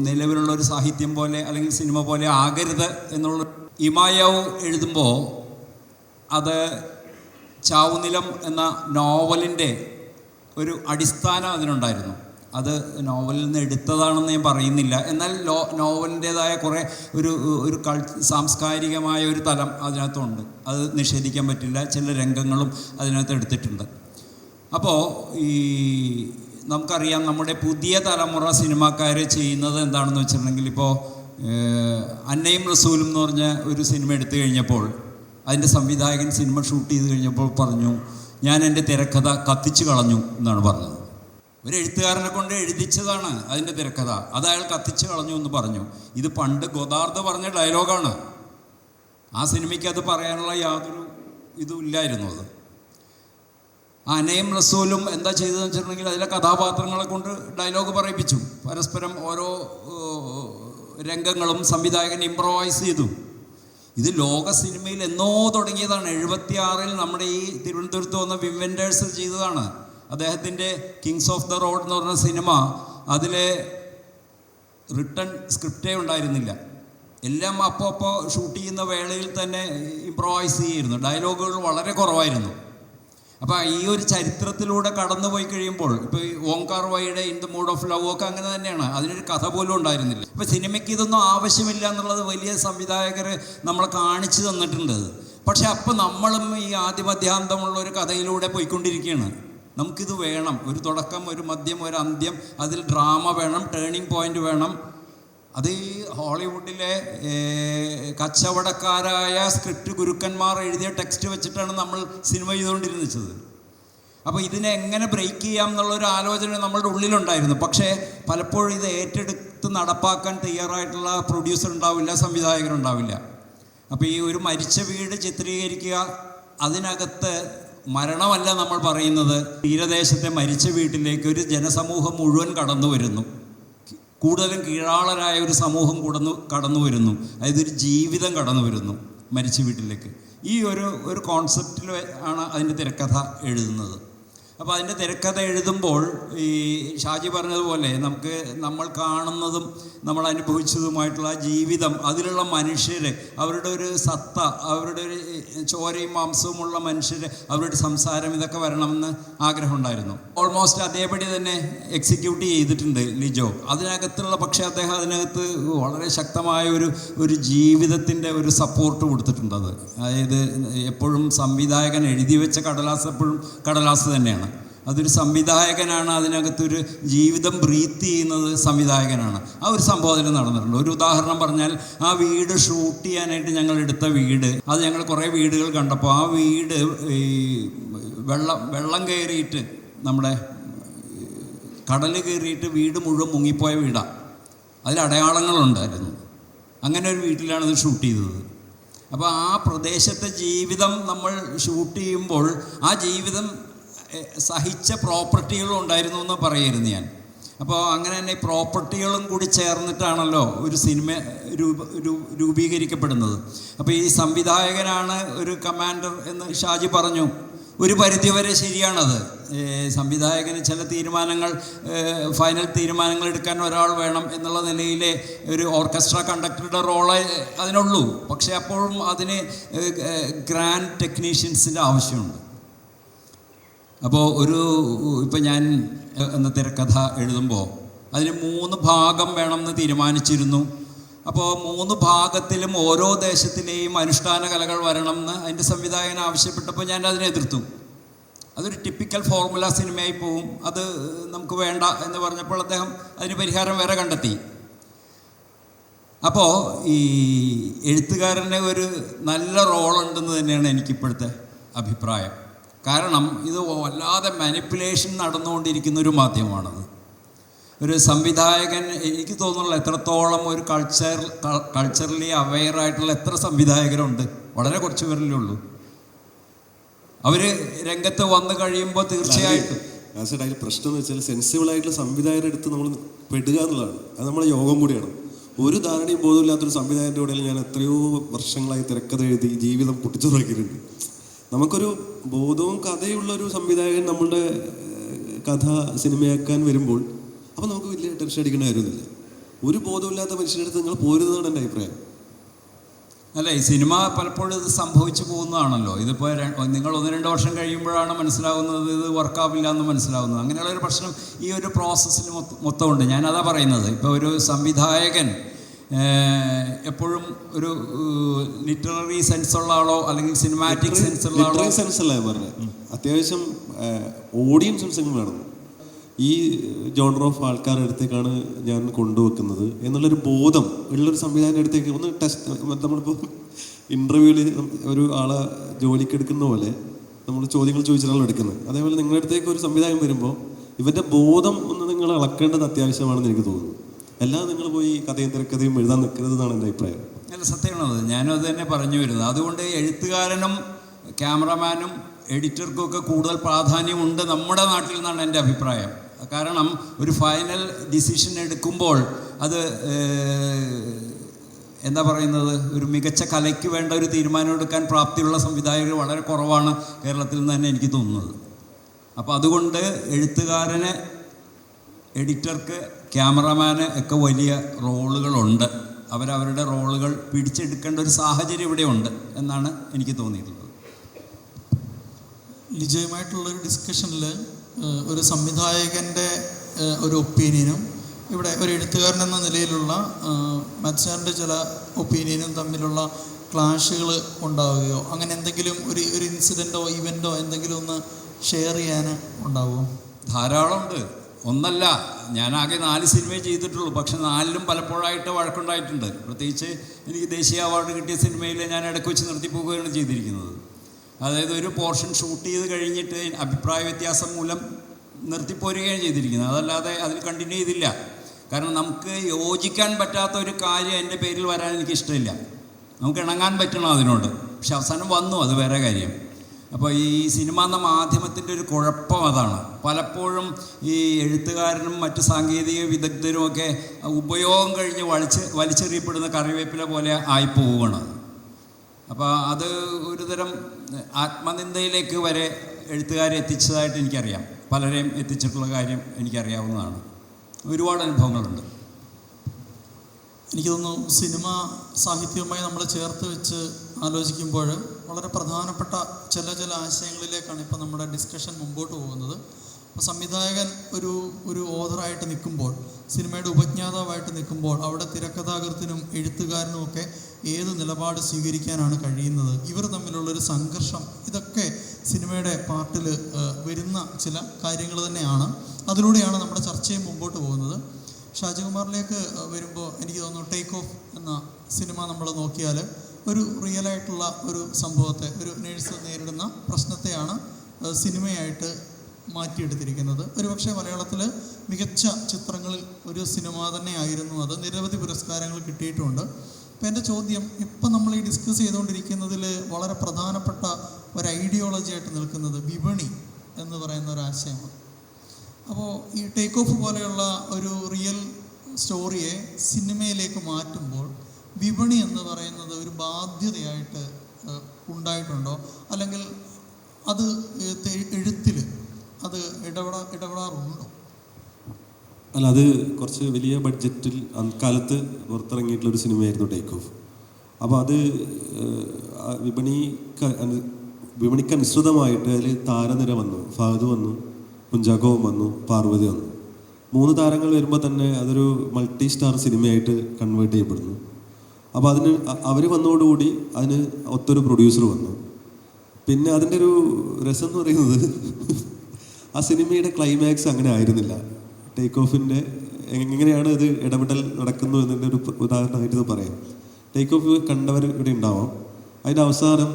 നിലവിലുള്ള ഒരു സാഹിത്യം പോലെ അല്ലെങ്കിൽ സിനിമ പോലെ ആകരുത് എന്നുള്ള. ഇമായാവ് എഴുതുമ്പോൾ അത് ചാവുനിലം എന്ന നോവലിൻ്റെ ഒരു അടിസ്ഥാനം അതിനുണ്ടായിരുന്നു. അത് നോവലിൽ നിന്ന് എടുത്തതാണെന്ന് ഞാൻ പറയുന്നില്ല, എന്നാൽ നോവലിൻ്റേതായ കുറേ ഒരു സാംസ്കാരികമായ ഒരു തലം അതിനകത്തുണ്ട്. അത് നിഷേധിക്കാൻ പറ്റില്ല. ചില രംഗങ്ങളും അതിനകത്ത് എടുത്തിട്ടുണ്ട്. അപ്പോൾ ഈ നമുക്കറിയാം, നമ്മുടെ പുതിയ തലമുറ സിനിമാക്കാർ ചെയ്യുന്നത് എന്താണെന്ന് വെച്ചിട്ടുണ്ടെങ്കിൽ, ഇപ്പോൾ അന്നയും റസൂലും എന്ന് പറഞ്ഞ ഒരു സിനിമ എടുത്തു കഴിഞ്ഞപ്പോൾ അതിൻ്റെ സംവിധായകൻ സിനിമ ഷൂട്ട് ചെയ്ത് കഴിഞ്ഞപ്പോൾ പറഞ്ഞു, ഞാൻ എൻ്റെ തിരക്കഥ കത്തിച്ചു കളഞ്ഞു എന്നാണ് പറഞ്ഞത്. ഒരു എഴുത്തുകാരനെ കൊണ്ട് എഴുതിച്ചതാണ് അതിൻ്റെ തിരക്കഥ, അത് അയാൾ കത്തിച്ചു കളഞ്ഞു എന്ന് പറഞ്ഞു. ഇത് പണ്ട് ഗോദാർദ് പറഞ്ഞ ഡയലോഗാണ്. ആ സിനിമയ്ക്ക് അത് പറയാനുള്ള യാതൊരു ഇതും ഇല്ലായിരുന്നു. അത് അനയും റസൂലും എന്താ ചെയ്തതെന്ന് വെച്ചിട്ടുണ്ടെങ്കിൽ, അതിലെ കഥാപാത്രങ്ങളെ കൊണ്ട് ഡയലോഗ് പറയിപ്പിച്ചു. പരസ്പരം ഓരോ രംഗങ്ങളും സംവിധായകൻ ഇംപ്രവൈസ് ചെയ്തു. ഇത് ലോക സിനിമയിൽ എന്നോ തുടങ്ങിയതാണ്. 76-ൽ നമ്മുടെ ഈ തിരുവനന്തപുരത്ത് വന്ന വിം വെൻഡേഴ്സ് ചെയ്തതാണ്. അദ്ദേഹത്തിൻ്റെ കിങ്സ് ഓഫ് ദ റോഡ് എന്ന് പറഞ്ഞ സിനിമ, അതിലെ റിട്ടൺ സ്ക്രിപ്റ്റേ ഉണ്ടായിരുന്നില്ല. എല്ലാം അപ്പോൾ ഷൂട്ട് ചെയ്യുന്ന വേളയിൽ തന്നെ ഇംപ്രവൈസ് ചെയ്യുമായിരുന്നു. ഡയലോഗുകൾ വളരെ കുറവായിരുന്നു. അപ്പോൾ ഈ ഒരു ചരിത്രത്തിലൂടെ കടന്നു പോയി കഴിയുമ്പോൾ, ഇപ്പോൾ ഈ ഓംകാർ വൈയുടെ in the mood of love ഒക്കെ അങ്ങനെ തന്നെയാണ്. അതിനൊരു കഥ പോലും ഉണ്ടായിരുന്നില്ല. അപ്പോൾ സിനിമയ്ക്ക് ഇതൊന്നും ആവശ്യമില്ല എന്നുള്ളത് വലിയ സംവിധായകർ നമ്മളെ കാണിച്ചു തന്നിട്ടുണ്ട്. പക്ഷെ അപ്പോൾ നമ്മളും ഈ ആദിമധ്യാന്തമുള്ള ഒരു കഥയിലൂടെ പോയിക്കൊണ്ടിരിക്കുകയാണ്. നമുക്കിത് വേണം, ഒരു തുടക്കം, ഒരു മധ്യം, ഒരു അന്ത്യം, അതിൽ ഡ്രാമ വേണം, ടേണിംഗ് പോയിന്റ് വേണം. അത് ഈ ഹോളിവുഡിലെ കച്ചവടക്കാരായ സ്ക്രിപ്റ്റ് ഗുരുക്കന്മാർ എഴുതിയ ടെക്സ്റ്റ് വെച്ചിട്ടാണ് നമ്മൾ സിനിമ ചെയ്തുകൊണ്ടിരുന്നത്. അപ്പോൾ ഇതിനെ എങ്ങനെ ബ്രേക്ക് ചെയ്യാം എന്നുള്ളൊരു ആലോചന നമ്മളുടെ ഉള്ളിലുണ്ടായിരുന്നു. പക്ഷേ പലപ്പോഴും ഇത് ഏറ്റെടുത്ത് നടപ്പാക്കാൻ തയ്യാറായിട്ടുള്ള പ്രൊഡ്യൂസർ ഉണ്ടാവില്ല, സംവിധായകരുണ്ടാവില്ല. അപ്പോൾ ഈ ഒരു മരിച്ച വീട് ചിത്രീകരിക്കുക, അതിനകത്ത് മരണമല്ല നമ്മൾ പറയുന്നത്, തീരദേശത്തെ മരിച്ച വീട്ടിലേക്ക് ഒരു ജനസമൂഹം മുഴുവൻ കടന്നു വരുന്നു. കൂടുതലും കീഴാളരായ ഒരു സമൂഹം കടന്നു വരുന്നു. അതായത് ഒരു ജീവിതം കടന്നു വരുന്നു മരിച്ച വീട്ടിലേക്ക്. ഈ ഒരു കോൺസെപ്റ്റിൽ ആണ് അതിൻ്റെ തിരക്കഥ എഴുതുന്നത്. അപ്പോൾ അതിൻ്റെ തിരക്കഥ എഴുതുമ്പോൾ ഈ ഷാജി പറഞ്ഞതുപോലെ നമ്മൾ കാണുന്നതും നമ്മൾ അനുഭവിച്ചതുമായിട്ടുള്ള ആ ജീവിതം, അതിലുള്ള മനുഷ്യർ, അവരുടെ ഒരു സത്ത, അവരുടെ ഒരു ചോരയും മാംസവുമുള്ള മനുഷ്യർ, അവരുടെ സംസാരം, ഇതൊക്കെ വരണമെന്ന് ആഗ്രഹമുണ്ടായിരുന്നു. ഓൾമോസ്റ്റ് അതേപടി തന്നെ എക്സിക്യൂട്ട് ചെയ്തിട്ടുണ്ട് ലിജോ അതിനകത്തുള്ള. പക്ഷേ അദ്ദേഹം അതിനകത്ത് വളരെ ശക്തമായ ഒരു ജീവിതത്തിൻ്റെ ഒരു സപ്പോർട്ട് കൊടുത്തിട്ടുണ്ട്. അതായത് എപ്പോഴും സംവിധായകൻ എഴുതി വെച്ച കടലാസ് എപ്പോഴും കടലാസ് തന്നെയാണ്. അതൊരു സംവിധായകനാണ്, അതിനകത്തൊരു ജീവിതം ബ്രീത്ത് ചെയ്യുന്നത് സംവിധായകനാണ്. ആ ഒരു സംബോധന നടന്നിട്ടുണ്ട്. ഒരു ഉദാഹരണം പറഞ്ഞാൽ, ആ വീട് ഷൂട്ട് ചെയ്യാനായിട്ട് ഞങ്ങൾ എടുത്ത വീട്, അത് ഞങ്ങൾ കുറേ വീടുകൾ കണ്ടപ്പോൾ ആ വീട് ഈ വെള്ളം കയറിയിട്ട്, നമ്മുടെ കടൽ കയറിയിട്ട് വീട് മുഴുവൻ മുങ്ങിപ്പോയ വീടാണ്. അതിൽ അടയാളങ്ങളുണ്ടായിരുന്നു. അങ്ങനെ ഒരു വീട്ടിലാണ് ഇത് ഷൂട്ട് ചെയ്തത്. അപ്പോൾ ആ പ്രദേശത്തെ ജീവിതം നമ്മൾ ഷൂട്ട് ചെയ്യുമ്പോൾ ആ ജീവിതം സഹിച്ച പ്രോപ്പർട്ടികളും ഉണ്ടായിരുന്നു എന്ന് പറയായിരുന്നു ഞാൻ. അപ്പോൾ അങ്ങനെ തന്നെ പ്രോപ്പർട്ടികളും കൂടി ചേർന്നിട്ടാണല്ലോ ഒരു സിനിമ രൂപീകരിക്കപ്പെടുന്നത്. അപ്പോൾ ഈ സംവിധായകനാണ് ഒരു കമാൻഡർ എന്ന് ഷാജി പറഞ്ഞു. ഒരു പരിധിവരെ ശരിയാണത്. സംവിധായകന് ചില തീരുമാനങ്ങൾ, ഫൈനൽ തീരുമാനങ്ങൾ എടുക്കാൻ ഒരാൾ വേണം എന്നുള്ള നിലയിലെ ഒരു ഓർക്കസ്ട്ര കണ്ടക്ടറുടെ റോള് അതിനുള്ളൂ. പക്ഷേ അപ്പോഴും അതിന് ഗ്രാൻഡ് ടെക്നീഷ്യൻസിൻ്റെ ആവശ്യമുണ്ട്. അപ്പോൾ ഇപ്പം ഞാൻ എന്ന തിരക്കഥ എഴുതുമ്പോൾ അതിന് 3 ഭാഗം വേണമെന്ന് തീരുമാനിച്ചിരുന്നു. അപ്പോൾ 3 ഭാഗത്തിലും ഓരോ ദേശത്തിലെയും അനുഷ്ഠാന കലകൾ വരണമെന്ന് അതിൻ്റെ സംവിധായകൻ ആവശ്യപ്പെട്ടപ്പോൾ ഞാൻ അതിനെ എതിർത്തു. അതൊരു ടിപ്പിക്കൽ ഫോർമുല സിനിമയായി പോവും, അത് നമുക്ക് വേണ്ട എന്ന് പറഞ്ഞപ്പോൾ അദ്ദേഹം അതിന് പരിഹാരം വേറെ കണ്ടെത്തി. അപ്പോൾ ഈ എഴുത്തുകാരൻ്റെ ഒരു നല്ല റോളുണ്ടെന്ന് തന്നെയാണ് എനിക്കിപ്പോഴത്തെ അഭിപ്രായം. കാരണം ഇത് വല്ലാതെ മാനിപ്പുലേഷൻ നടന്നുകൊണ്ടിരിക്കുന്ന ഒരു മാധ്യമമാണത്. ഒരു സംവിധായകൻ, എനിക്ക് തോന്നുന്നില്ല എത്രത്തോളം ഒരു കൾച്ചറലി അവെയറായിട്ടുള്ള എത്ര സംവിധായകരുണ്ട്, വളരെ കുറച്ച് പേരല്ലേ ഉള്ളൂ. അവർ രംഗത്ത് വന്നു കഴിയുമ്പോൾ തീർച്ചയായിട്ടും അതിൽ പ്രശ്നം എന്ന് വെച്ചാൽ സെൻസിബിളായിട്ടുള്ള സംവിധായകരുടെ അടുത്ത് നമ്മൾ പെടുക എന്നുള്ളതാണ്. അത് നമ്മുടെ യോഗം കൂടിയാണ്. ഒരു ധാരണയും ബോധമില്ലാത്തൊരു സംവിധായകൻ്റെ കൂടെ ഞാൻ എത്രയോ വർഷങ്ങളായി തിരക്കഥ എഴുതി ജീവിതം പൊട്ടിച്ചുറക്കിയിട്ടുണ്ട്. നമുക്കൊരു ബോധവും കഥയുള്ളൊരു സംവിധായകൻ നമ്മളുടെ കഥ സിനിമയാക്കാൻ വരുമ്പോൾ അപ്പോൾ നമുക്ക് വലിയ ടെൻഷൻ അടിക്കേണ്ട കാര്യമൊന്നുമില്ല. ഒരു ബോധമില്ലാത്ത മനുഷ്യരുടെ അടുത്ത് നിങ്ങൾ പോരുന്നതാണ് എൻ്റെ അഭിപ്രായം. അല്ല, ഈ സിനിമ പലപ്പോഴും ഇത് സംഭവിച്ചു പോകുന്നതാണല്ലോ. ഇതിപ്പോൾ നിങ്ങൾ 1-2 വർഷം കഴിയുമ്പോഴാണ് മനസ്സിലാവുന്നത് ഇത് വർക്കാവില്ല എന്ന് മനസ്സിലാവുന്നത്. അങ്ങനെയുള്ളൊരു പ്രശ്നം ഈ ഒരു പ്രോസസ്സിൽ മൊത്തമുണ്ട്. ഞാനതാ പറയുന്നത്. ഇപ്പോൾ ഒരു സംവിധായകൻ എപ്പോഴും ഒരു ലിറ്റററി സെൻസുള്ള ആളോ അല്ലെങ്കിൽ സിനിമാറ്റിക് സെൻസുള്ള ആളോ, സെൻസല്ല പറഞ്ഞത്, അത്യാവശ്യം ഓഡിയൻസ് സെൻസിങ് വേണം. ഈ ജോണർ ഓഫ് ആൾക്കാരുടെ അടുത്തേക്കാണ് ഞാൻ കൊണ്ടുവെക്കുന്നത് എന്നുള്ളൊരു ബോധം ഉള്ളൊരു സംവിധാനത്തിൻ്റെ അടുത്തേക്ക് ഒന്ന് ടെസ്റ്റ്. നമ്മളിപ്പോൾ ഇൻ്റർവ്യൂവിൽ ഒരു ആളെ ജോലിക്ക് എടുക്കുന്ന പോലെ നമ്മൾ ചോദ്യങ്ങൾ ചോദിച്ചിട്ടാണ് എടുക്കുന്നത്. അതേപോലെ നിങ്ങളുടെ അടുത്തേക്ക് ഒരു സംവിധാനം വരുമ്പോൾ ഇവൻ്റെ ബോധം ഒന്ന് നിങ്ങൾ അളക്കേണ്ടത് അത്യാവശ്യമാണെന്ന് എനിക്ക് തോന്നുന്നു. അല്ലാതെ നിങ്ങൾ പോയി കഥയും തിരക്കഥയും എഴുതാൻ നിൽക്കരുതെന്നാണ് എൻ്റെ അഭിപ്രായം. അല്ല, സത്യമാണത്. ഞാനും അത് തന്നെ പറഞ്ഞു വരുന്നത്. അതുകൊണ്ട് എഴുത്തുകാരനും ക്യാമറമാനും എഡിറ്റർക്കും ഒക്കെ കൂടുതൽ പ്രാധാന്യമുണ്ട് നമ്മുടെ നാട്ടിൽ നിന്നാണ് എൻ്റെ അഭിപ്രായം. കാരണം ഒരു ഫൈനൽ ഡിസിഷൻ എടുക്കുമ്പോൾ അത് എന്താ പറയുന്നത്, ഒരു മികച്ച കലയ്ക്ക് വേണ്ട ഒരു തീരുമാനം എടുക്കാൻ പ്രാപ്തിയുള്ള സംവിധായകർ വളരെ കുറവാണ് കേരളത്തിൽ നിന്ന് തന്നെ എനിക്ക് തോന്നുന്നത്. അപ്പോൾ അതുകൊണ്ട് എഴുത്തുകാരന്, എഡിറ്റർക്ക്, ക്യാമറമാന് ഒക്കെ വലിയ റോളുകളുണ്ട്. അവരവരുടെ റോളുകൾ പിടിച്ചെടുക്കേണ്ട ഒരു സാഹചര്യം ഇവിടെയുണ്ട് എന്നാണ് എനിക്ക് തോന്നിയിട്ടുള്ളത്. ലിജയുമായിട്ടുള്ളൊരു ഡിസ്കഷനിൽ ഒരു സംവിധായകൻ്റെ ഒരു ഒപ്പീനിയനും ഇവിടെ ഒരു എഴുത്തുകാരൻ എന്ന നിലയിലുള്ള മത്സരൻ്റെ ചില ഒപ്പീനിയനും തമ്മിലുള്ള ക്ലാഷുകൾ ഉണ്ടാവുകയോ അങ്ങനെ എന്തെങ്കിലും ഒരു ഇൻസിഡൻറ്റോ ഇവൻറ്റോ എന്തെങ്കിലും ഒന്ന് ഷെയർ ചെയ്യാൻ ഉണ്ടാവുമോ? ധാരാളമുണ്ട്. ഒന്നല്ല, ഞാനാകെ 4 സിനിമയെ ചെയ്തിട്ടുള്ളൂ. പക്ഷെ 4ലും പലപ്പോഴായിട്ട് വഴക്കുണ്ടായിട്ടുണ്ട്. പ്രത്യേകിച്ച് എനിക്ക് ദേശീയ അവാർഡ് കിട്ടിയ സിനിമയിൽ ഞാൻ ഇടയ്ക്ക് വെച്ച് നിർത്തിപ്പോവുകയാണ് ചെയ്തിരിക്കുന്നത്. അതായത് ഒരു പോർഷൻ ഷൂട്ട് ചെയ്ത് കഴിഞ്ഞിട്ട് അഭിപ്രായ വ്യത്യാസം മൂലം നിർത്തിപ്പോരുകയാണ് ചെയ്തിരിക്കുന്നത്. അതല്ലാതെ അതിൽ കണ്ടിന്യൂ ചെയ്തില്ല. കാരണം നമുക്ക് യോജിക്കാൻ പറ്റാത്ത ഒരു കാര്യം എൻ്റെ പേരിൽ വരാൻ എനിക്കിഷ്ടമില്ല. നമുക്ക് ഇണങ്ങാൻ പറ്റണം അതിനോട്. പക്ഷെ അവസാനം വന്നു, അത് വേറെ കാര്യം. അപ്പോൾ ഈ സിനിമ എന്ന മാധ്യമത്തിൻ്റെ ഒരു കുഴപ്പം അതാണ്. പലപ്പോഴും ഈ എഴുത്തുകാരനും മറ്റ് സാങ്കേതിക വിദഗ്ധരുമൊക്കെ ഉപയോഗം കഴിഞ്ഞ് വലിച്ചെറിയപ്പെടുന്ന കറിവേപ്പില പോലെ ആയിപ്പോവുകയാണ്. അപ്പോൾ അത് ഒരുതരം ആത്മനിന്ദയിലേക്ക് വരെ എഴുത്തുകാരെ എത്തിച്ചതായിട്ട് എനിക്കറിയാം. പലരെയും എത്തിച്ചിട്ടുള്ള കാര്യം എനിക്കറിയാവുന്നതാണ്. ഒരുപാട് അനുഭവങ്ങളുണ്ട്. എനിക്ക് തോന്നുന്നു സിനിമ സാഹിത്യവുമായി നമ്മൾ ചേർത്ത് വെച്ച് ആലോചിക്കുമ്പോൾ വളരെ പ്രധാനപ്പെട്ട ചില ആശയങ്ങളിലേക്കാണ് ഇപ്പോൾ നമ്മുടെ ഡിസ്കഷൻ മുമ്പോട്ട് പോകുന്നത്. അപ്പോൾ സംവിധായകൻ ഒരു ഓഥറായിട്ട് നിൽക്കുമ്പോൾ, സിനിമയുടെ ഉപജ്ഞാതാവായിട്ട് നിൽക്കുമ്പോൾ അവിടെ തിരക്കഥാകൃത്തിനും എഴുത്തുകാരനും ഒക്കെ ഏത് നിലപാട് സ്വീകരിക്കാനാണ് കഴിയുന്നത്, ഇവർ തമ്മിലുള്ളൊരു സംഘർഷം, ഇതൊക്കെ സിനിമയുടെ പാർട്ടിൽ വരുന്ന ചില കാര്യങ്ങൾ തന്നെയാണ്. അതിലൂടെയാണ് നമ്മുടെ ചർച്ചയും മുമ്പോട്ട് പോകുന്നത്. ഷാജികുമാറിലേക്ക് വരുമ്പോൾ എനിക്ക് തോന്നുന്നു ടേക്ക് ഓഫ് എന്ന സിനിമ നമ്മൾ നോക്കിയാൽ ഒരു റിയലായിട്ടുള്ള ഒരു സംഭവത്തെ, ഒരു നേഴ്സ് നേരിടുന്ന പ്രശ്നത്തെയാണ് സിനിമയായിട്ട് മാറ്റിയെടുത്തിരിക്കുന്നത്. ഒരുപക്ഷെ മലയാളത്തിൽ മികച്ച ചിത്രങ്ങളിൽ ഒരു സിനിമ തന്നെയായിരുന്നു അത്. നിരവധി പുരസ്കാരങ്ങൾ കിട്ടിയിട്ടുമുണ്ട്. അപ്പോൾ എൻ്റെ ചോദ്യം, ഇപ്പം നമ്മൾ ഈ ഡിസ്കസ് ചെയ്തുകൊണ്ടിരിക്കുന്നതിൽ വളരെ പ്രധാനപ്പെട്ട ഒരു ഐഡിയോളജി ആയിട്ട് നിൽക്കുന്നത് വിപണി എന്ന് പറയുന്ന ഒരാശയമാണ്. അപ്പോൾ ഈ ടേക്ക് ഓഫ് പോലെയുള്ള ഒരു റിയൽ സ്റ്റോറിയെ സിനിമയിലേക്ക് മാറ്റുമ്പോൾ വിപണി എന്ന് പറയുന്നത് ഒരു ബാധ്യതയായിട്ട് ഉണ്ടായിട്ടുണ്ടോ? അല്ലെങ്കിൽ അത് എഴുത്തിൽ അത് ഇടപെടാറുണ്ടോ? അല്ല, അത് കുറച്ച് വലിയ ബഡ്ജറ്റിൽ അക്കാലത്ത് പുറത്തിറങ്ങിയിട്ടുള്ളൊരു സിനിമയായിരുന്നു ടേക്ക് ഓഫ്. അപ്പോൾ അത് വിപണിക്കനുസൃതമായിട്ട് അതിൽ താരനിര വന്നു. ഫഹദ് വന്നു, കുഞ്ചാക്കോവും വന്നു, പാർവതി വന്നു. 3 താരങ്ങൾ വരുമ്പോൾ തന്നെ അതൊരു മൾട്ടി സ്റ്റാർ സിനിമയായിട്ട് കൺവേർട്ട് ചെയ്യപ്പെടുന്നു. അപ്പോൾ അവർ വന്നതോടുകൂടി അതിന് ഒത്തൊരു പ്രൊഡ്യൂസർ വന്നു. പിന്നെ അതിൻ്റെ ഒരു രസം എന്ന് പറയുന്നത് ആ സിനിമയുടെ ക്ലൈമാക്സ് അങ്ങനെ ആയിരുന്നില്ല. ടേക്ക് ഓഫിൻ്റെ എങ്ങനെയാണ് ഇത് ഇടപെടൽ നടക്കുന്നു എന്നതിൻ്റെ ഒരു ഉദാഹരണമായിട്ട് ഇത് പറയാം. ടേക്ക് ഓഫ് കണ്ടവർ ഇവിടെ ഉണ്ടാവാം. അതിൻ്റെ അവസാനം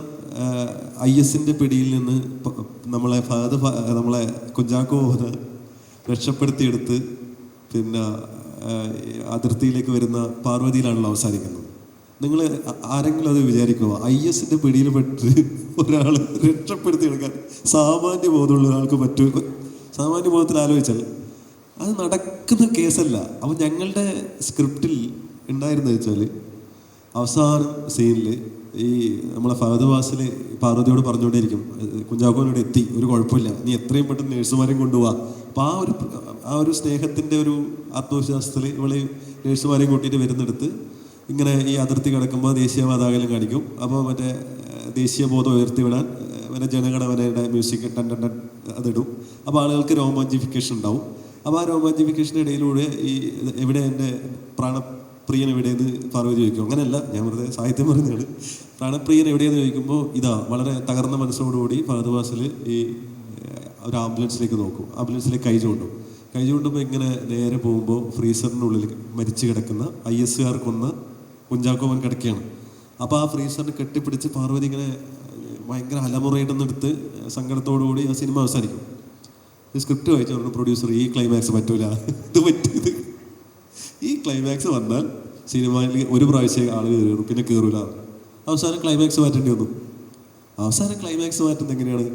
IS-ൻ്റെ പിടിയിൽ നിന്ന് നമ്മളെ കുഞ്ചാക്കോ രക്ഷപ്പെടുത്തിയെടുത്ത് പിന്നെ അതിർത്തിയിലേക്ക് വരുന്ന പാർവതിയിലാണല്ലോ അവസാനിക്കുന്നത്. നിങ്ങൾ ആരെങ്കിലും അത് വിചാരിക്കുമോ? IS-ൻ്റെ പിടിയിൽ പെട്ട് ഒരാൾ രക്ഷപ്പെടുത്തിയെടുക്കാൻ സാമാന്യ ബോധമുള്ള ഒരാൾക്ക് പറ്റും? സാമാന്യ ബോധത്തിൽ ആലോചിച്ചാൽ അത് നടക്കുന്ന കേസല്ല. അപ്പം ഞങ്ങളുടെ സ്ക്രിപ്റ്റിൽ ഉണ്ടായിരുന്നത് വെച്ചാൽ അവസാനം സീനിൽ ഈ നമ്മളെ ഫഹദ് ഫാസിൽ പാർവതിയോട് പറഞ്ഞുകൊണ്ടേയിരിക്കും, കുഞ്ചാക്കോനോട് എത്തി, ഒരു കുഴപ്പമില്ല, നീ എത്രയും പെട്ടെന്ന് നേഴ്സുമാരെയും കൊണ്ടുപോവാ. അപ്പോൾ ആ ഒരു സ്നേഹത്തിൻ്റെ ഒരു ആത്മവിശ്വാസത്തിൽ ഇവള് നേഴ്സുമാരെയും കൂട്ടിയിട്ട് വരുന്നിടത്ത് ഇങ്ങനെ ഈ അതിർത്തി കിടക്കുമ്പോൾ ദേശീയ പതാകയിലും കാണിക്കും. അപ്പോൾ മറ്റേ ദേശീയ ബോധം ഉയർത്തിവിടാൻ മറ്റേ ജനഗണമനയുടെ മ്യൂസിക് അതിടും. അപ്പോൾ ആളുകൾക്ക് രോമാഞ്ചിഫിക്കേഷൻ ഉണ്ടാവും. അപ്പോൾ ആ രോമാഞ്ചിഫിക്കേഷൻ്റെ ഇടയിലൂടെ ഈ എവിടെ എൻ്റെ പ്രാണപ്രിയൻ എവിടെയെന്ന് പാർവതി ചോദിക്കും. അങ്ങനെയല്ല, ഞാൻ വെറുതെ സാഹിത്യം പറയുന്നതാണ്. പ്രാണപ്രിയൻ എവിടെയെന്ന് ചോദിക്കുമ്പോൾ ഇതാ വളരെ തകർന്ന മനസ്സോടുകൂടി ഫഹദ് ഫാസിൽ ഈ ഒരു ആംബുലൻസിലേക്ക് നോക്കും. ആംബുലൻസിലേക്ക് കൈ ചൂണ്ടുമ്പോൾ ഇങ്ങനെ നേരെ പോകുമ്പോൾ ഫ്രീസറിനുള്ളിൽ മരിച്ചു കിടക്കുന്ന IS-കാർ കൊന്ന കുഞ്ചാക്കോവൻ കിടക്കുകയാണ്. അപ്പോൾ ആ ഫ്രീസറിന് കെട്ടിപ്പിടിച്ച് പാർവതി ഇങ്ങനെ ഭയങ്കര അലമുറയിടുന്നെടുത്ത് സങ്കടത്തോടുകൂടി ആ സിനിമ അവസാനിക്കും. ഈ സ്ക്രിപ്റ്റ് വായിച്ചു പറഞ്ഞു പ്രൊഡ്യൂസർ, ഈ ക്ലൈമാക്സ് പറ്റൂല, ഇത് പറ്റിയത് ഈ ക്ലൈമാക്സ് വന്നാൽ സിനിമയിൽ ഒരു പ്രാവശ്യം ആൾ കയറും, പിന്നെ കയറൂല. അവസാനം ക്ലൈമാക്സ് മാറ്റേണ്ടി വന്നു. അവസാനം ക്ലൈമാക്സ് മാറ്റുന്നത് എങ്ങനെയാണ്?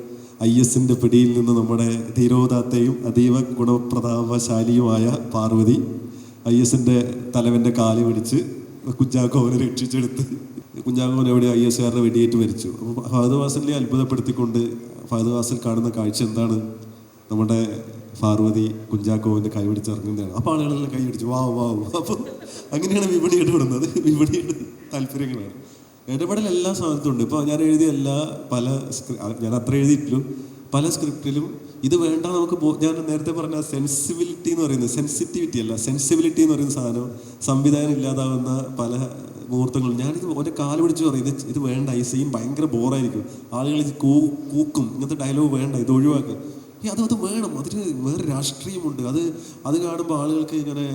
IS-ൻ്റെ പിടിയിൽ നിന്ന് നമ്മുടെ ധീരോദാത്തയും അതീവ ഗുണപ്രതാപശാലിയുമായ പാർവതി IS-ൻ്റെ തലവൻ്റെ കാല് പിടിച്ച് കുഞ്ചാക്കോവനെ രക്ഷിച്ചെടുത്ത് കുഞ്ചാക്കോവൻ എവിടെ IS-കാരുടെ വെടിയേറ്റ് മരിച്ചു. അപ്പോൾ ഫഹദ് ഫാസിലിനെ അത്ഭുതപ്പെടുത്തിക്കൊണ്ട് ഫഹദ് ഫാസിൽ കാണുന്ന കാഴ്ച എന്താണ്? നമ്മുടെ പാർവതി കുഞ്ചാക്കോവൻ്റെ കൈ പിടിച്ച് ഇറങ്ങുന്നതാണ്. അപ്പോൾ ആളുകളെല്ലാം കൈ പിടിച്ച് വാവ്. അപ്പോൾ അങ്ങനെയാണ് വിപണി ഇടപെടുന്നത്. വിപണിയുടെ താല്പര്യങ്ങളാണ്. ഇടപെടൽ എല്ലാ സ്ഥലത്തുണ്ട്. ഇപ്പോൾ ഞാൻ എഴുതിയ ഞാൻ അത്ര എഴുതിയിട്ടുള്ളൂ, പല സ്ക്രിപ്റ്റിലും ഇത് വേണ്ട നമുക്ക് ഞാൻ നേരത്തെ പറഞ്ഞ സെൻസിബിലിറ്റി എന്ന് പറയുന്നത്, സെൻസിറ്റിവിറ്റി അല്ല, സെൻസിബിലിറ്റി എന്ന് പറയുന്ന സാധനം സംവിധാനം ഇല്ലാതാവുന്ന പല മുഹൂർത്തങ്ങളും ഞാനിത് ഒരു കാല് പിടിച്ച് പറയും, ഇത് വേണ്ട, ഈ സീൻ ഭയങ്കര ബോറായിരിക്കും, ആളുകൾ ഇത് കൂക്കും, ഇങ്ങനത്തെ ഡയലോഗ് വേണ്ട, ഇത് ഒഴിവാക്കുക. അത് വേണം, അതിന് വേറെ രാഷ്ട്രീയമുണ്ട്. അത് കാണുമ്പോൾ ആളുകൾക്ക് ഇങ്ങനെ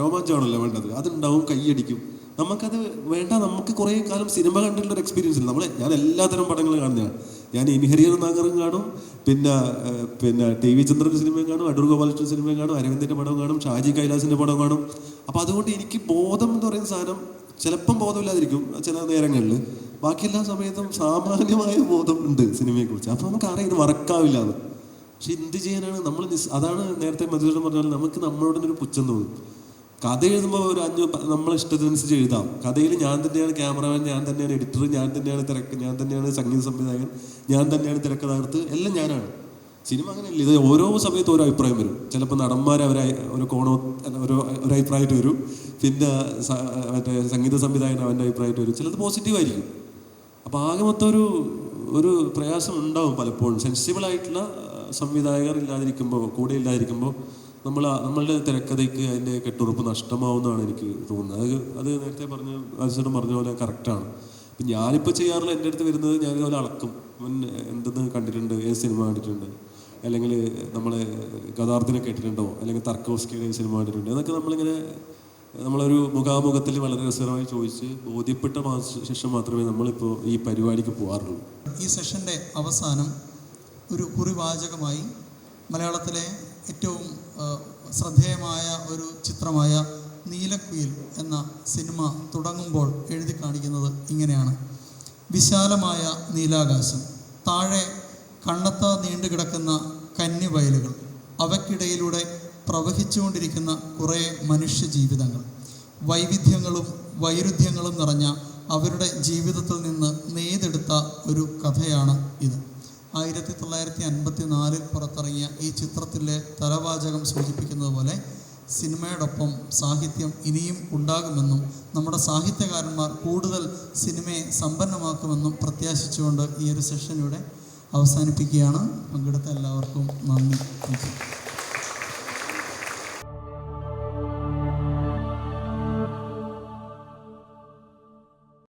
രോമാഞ്ചമാണല്ലോ വേണ്ടത്, അതുണ്ടാവും, കൈയടിക്കും. നമുക്കത് വേണ്ട. നമുക്ക് കുറേ കാലം സിനിമ കണ്ടിട്ടുള്ളൊരു എക്സ്പീരിയൻസ് ഇല്ല. ഞാൻ എല്ലാത്തരം പടങ്ങളും കാണുന്നതാണ്. ഞാൻ ഇൻഹരിയർ നാഗറും കാണും, പിന്നെ TV ചന്ദ്രൻ്റെ സിനിമയും കാണും, അടൂർ ഗോപാലകൃഷ്ണൻ സിനിമയും കാണും, അരവിന്ദൻ്റെ പടം കാണും, ഷാജി കൈലാസിൻ്റെ പടം കാണും. അപ്പോൾ അതുകൊണ്ട് എനിക്ക് ബോധം എന്ന് പറയുന്ന സാധനം ചിലപ്പം ബോധമില്ലാതിരിക്കും ചില നേരങ്ങളിൽ, ബാക്കി എല്ലാ സമയത്തും സാമാന്യമായ ബോധം ഉണ്ട് സിനിമയെക്കുറിച്ച്. അപ്പോൾ നമുക്കറിയാം ഇത് മറക്കാവില്ല എന്ന്. പക്ഷെ എന്ത് ചെയ്യാനാണ് നമ്മൾ അതാണ് നേരത്തെ മധുരം പറഞ്ഞാൽ നമുക്ക് നമ്മളോടൊരു പുച്ഛം തോന്നും. കഥ എഴുതുമ്പോൾ നമ്മളെ ഇഷ്ടത്തിനനുസരിച്ച് എഴുതാം. കഥയിൽ ഞാൻ തന്നെയാണ് ക്യാമറമാൻ, ഞാൻ തന്നെയാണ് എഡിറ്റർ, ഞാൻ തന്നെയാണ് ഞാൻ തന്നെയാണ് സംഗീത സംവിധായകൻ, ഞാൻ തന്നെയാണ് തിരക്കഥാകൃത്ത്, എല്ലാം ഞാനാണ്. സിനിമ അങ്ങനെയല്ല. ഇത് ഓരോ സമയത്ത് ഓരോ അഭിപ്രായം വരും. ചിലപ്പോൾ നടന്മാർ ഒരു ഒരു അഭിപ്രായമായിട്ട് വരും, പിന്നെ മറ്റേ സംഗീത സംവിധായകൻ അവൻ്റെ അഭിപ്രായമായിട്ട് വരും. ചിലത് പോസിറ്റീവായിരിക്കും. അപ്പോൾ ആകെ മൊത്തം ഒരു പ്രയാസം ഉണ്ടാവും പലപ്പോഴും. സെൻസിബിളായിട്ടുള്ള സംവിധായകർ ഇല്ലാതിരിക്കുമ്പോൾ, കൂടെ ഇല്ലാതിരിക്കുമ്പോൾ നമ്മളുടെ തിരക്കഥയ്ക്ക് അതിൻ്റെ കെട്ടുറപ്പ് നഷ്ടമാവുമെന്നാണ് എനിക്ക് തോന്നുന്നത്. അത് നേരത്തെ അച്ഛനും പറഞ്ഞ പോലെ കറക്റ്റാണ്. ഇപ്പം ഞാനിപ്പോൾ ചെയ്യാറുള്ള എൻ്റെ അടുത്ത് വരുന്നത്, ഞാനിതുപോലെ അളക്കും, എന്തെന്ന് കണ്ടിട്ടുണ്ട്, ഏത് സിനിമ കണ്ടിട്ടുണ്ട്, അല്ലെങ്കിൽ നമ്മൾ ഗദാർദിനെ കേട്ടിട്ടുണ്ടോ, അല്ലെങ്കിൽ തർക്കോസ്കിയുടെ സിനിമ കണ്ടിട്ടുണ്ട്, എന്നൊക്കെ നമ്മളൊരു മുഖാമുഖത്തിൽ വളരെ രസകരമായി ചോദിച്ച് ബോധ്യപ്പെട്ട ശേഷം മാത്രമേ നമ്മളിപ്പോൾ ഈ പരിപാടിക്ക് പോകാറുള്ളൂ. ഈ സെഷൻ്റെ അവസാനം ഒരു കുറിവാചകമായി മലയാളത്തിലെ ഏറ്റവും ശ്രദ്ധേയമായ ഒരു ചിത്രമായ നീലക്കുയിൽ എന്ന സിനിമ തുടങ്ങുമ്പോൾ എഴുതി കാണിക്കുന്നത് ഇങ്ങനെയാണ്: വിശാലമായ നീലാകാശം, താഴെ കണ്ണത്താ നീണ്ടുകിടക്കുന്ന കന്നിവയലുകൾ, അവയ്ക്കിടയിലൂടെ പ്രവഹിച്ചുകൊണ്ടിരിക്കുന്ന കുറേ മനുഷ്യജീവിതങ്ങൾ, വൈവിധ്യങ്ങളും വൈരുദ്ധ്യങ്ങളും നിറഞ്ഞ അവരുടെ ജീവിതത്തിൽ നിന്ന് നെയ്തെടുത്ത ഒരു കഥയാണ് ഇത്. 1954 പുറത്തിറങ്ങിയ ഈ ചിത്രത്തിലെ തലവാചകം സൂചിപ്പിക്കുന്നത് പോലെ സിനിമയോടൊപ്പം സാഹിത്യം ഇനിയും ഉണ്ടാകുമെന്നും നമ്മുടെ സാഹിത്യകാരന്മാർ കൂടുതൽ സിനിമയെ സമ്പന്നമാക്കുമെന്നും പ്രത്യാശിച്ചുകൊണ്ട് ഈ ഒരു സെഷൻ ഇവിടെ അവസാനിപ്പിക്കുകയാണ്. പങ്കെടുത്ത എല്ലാവർക്കും നന്ദി.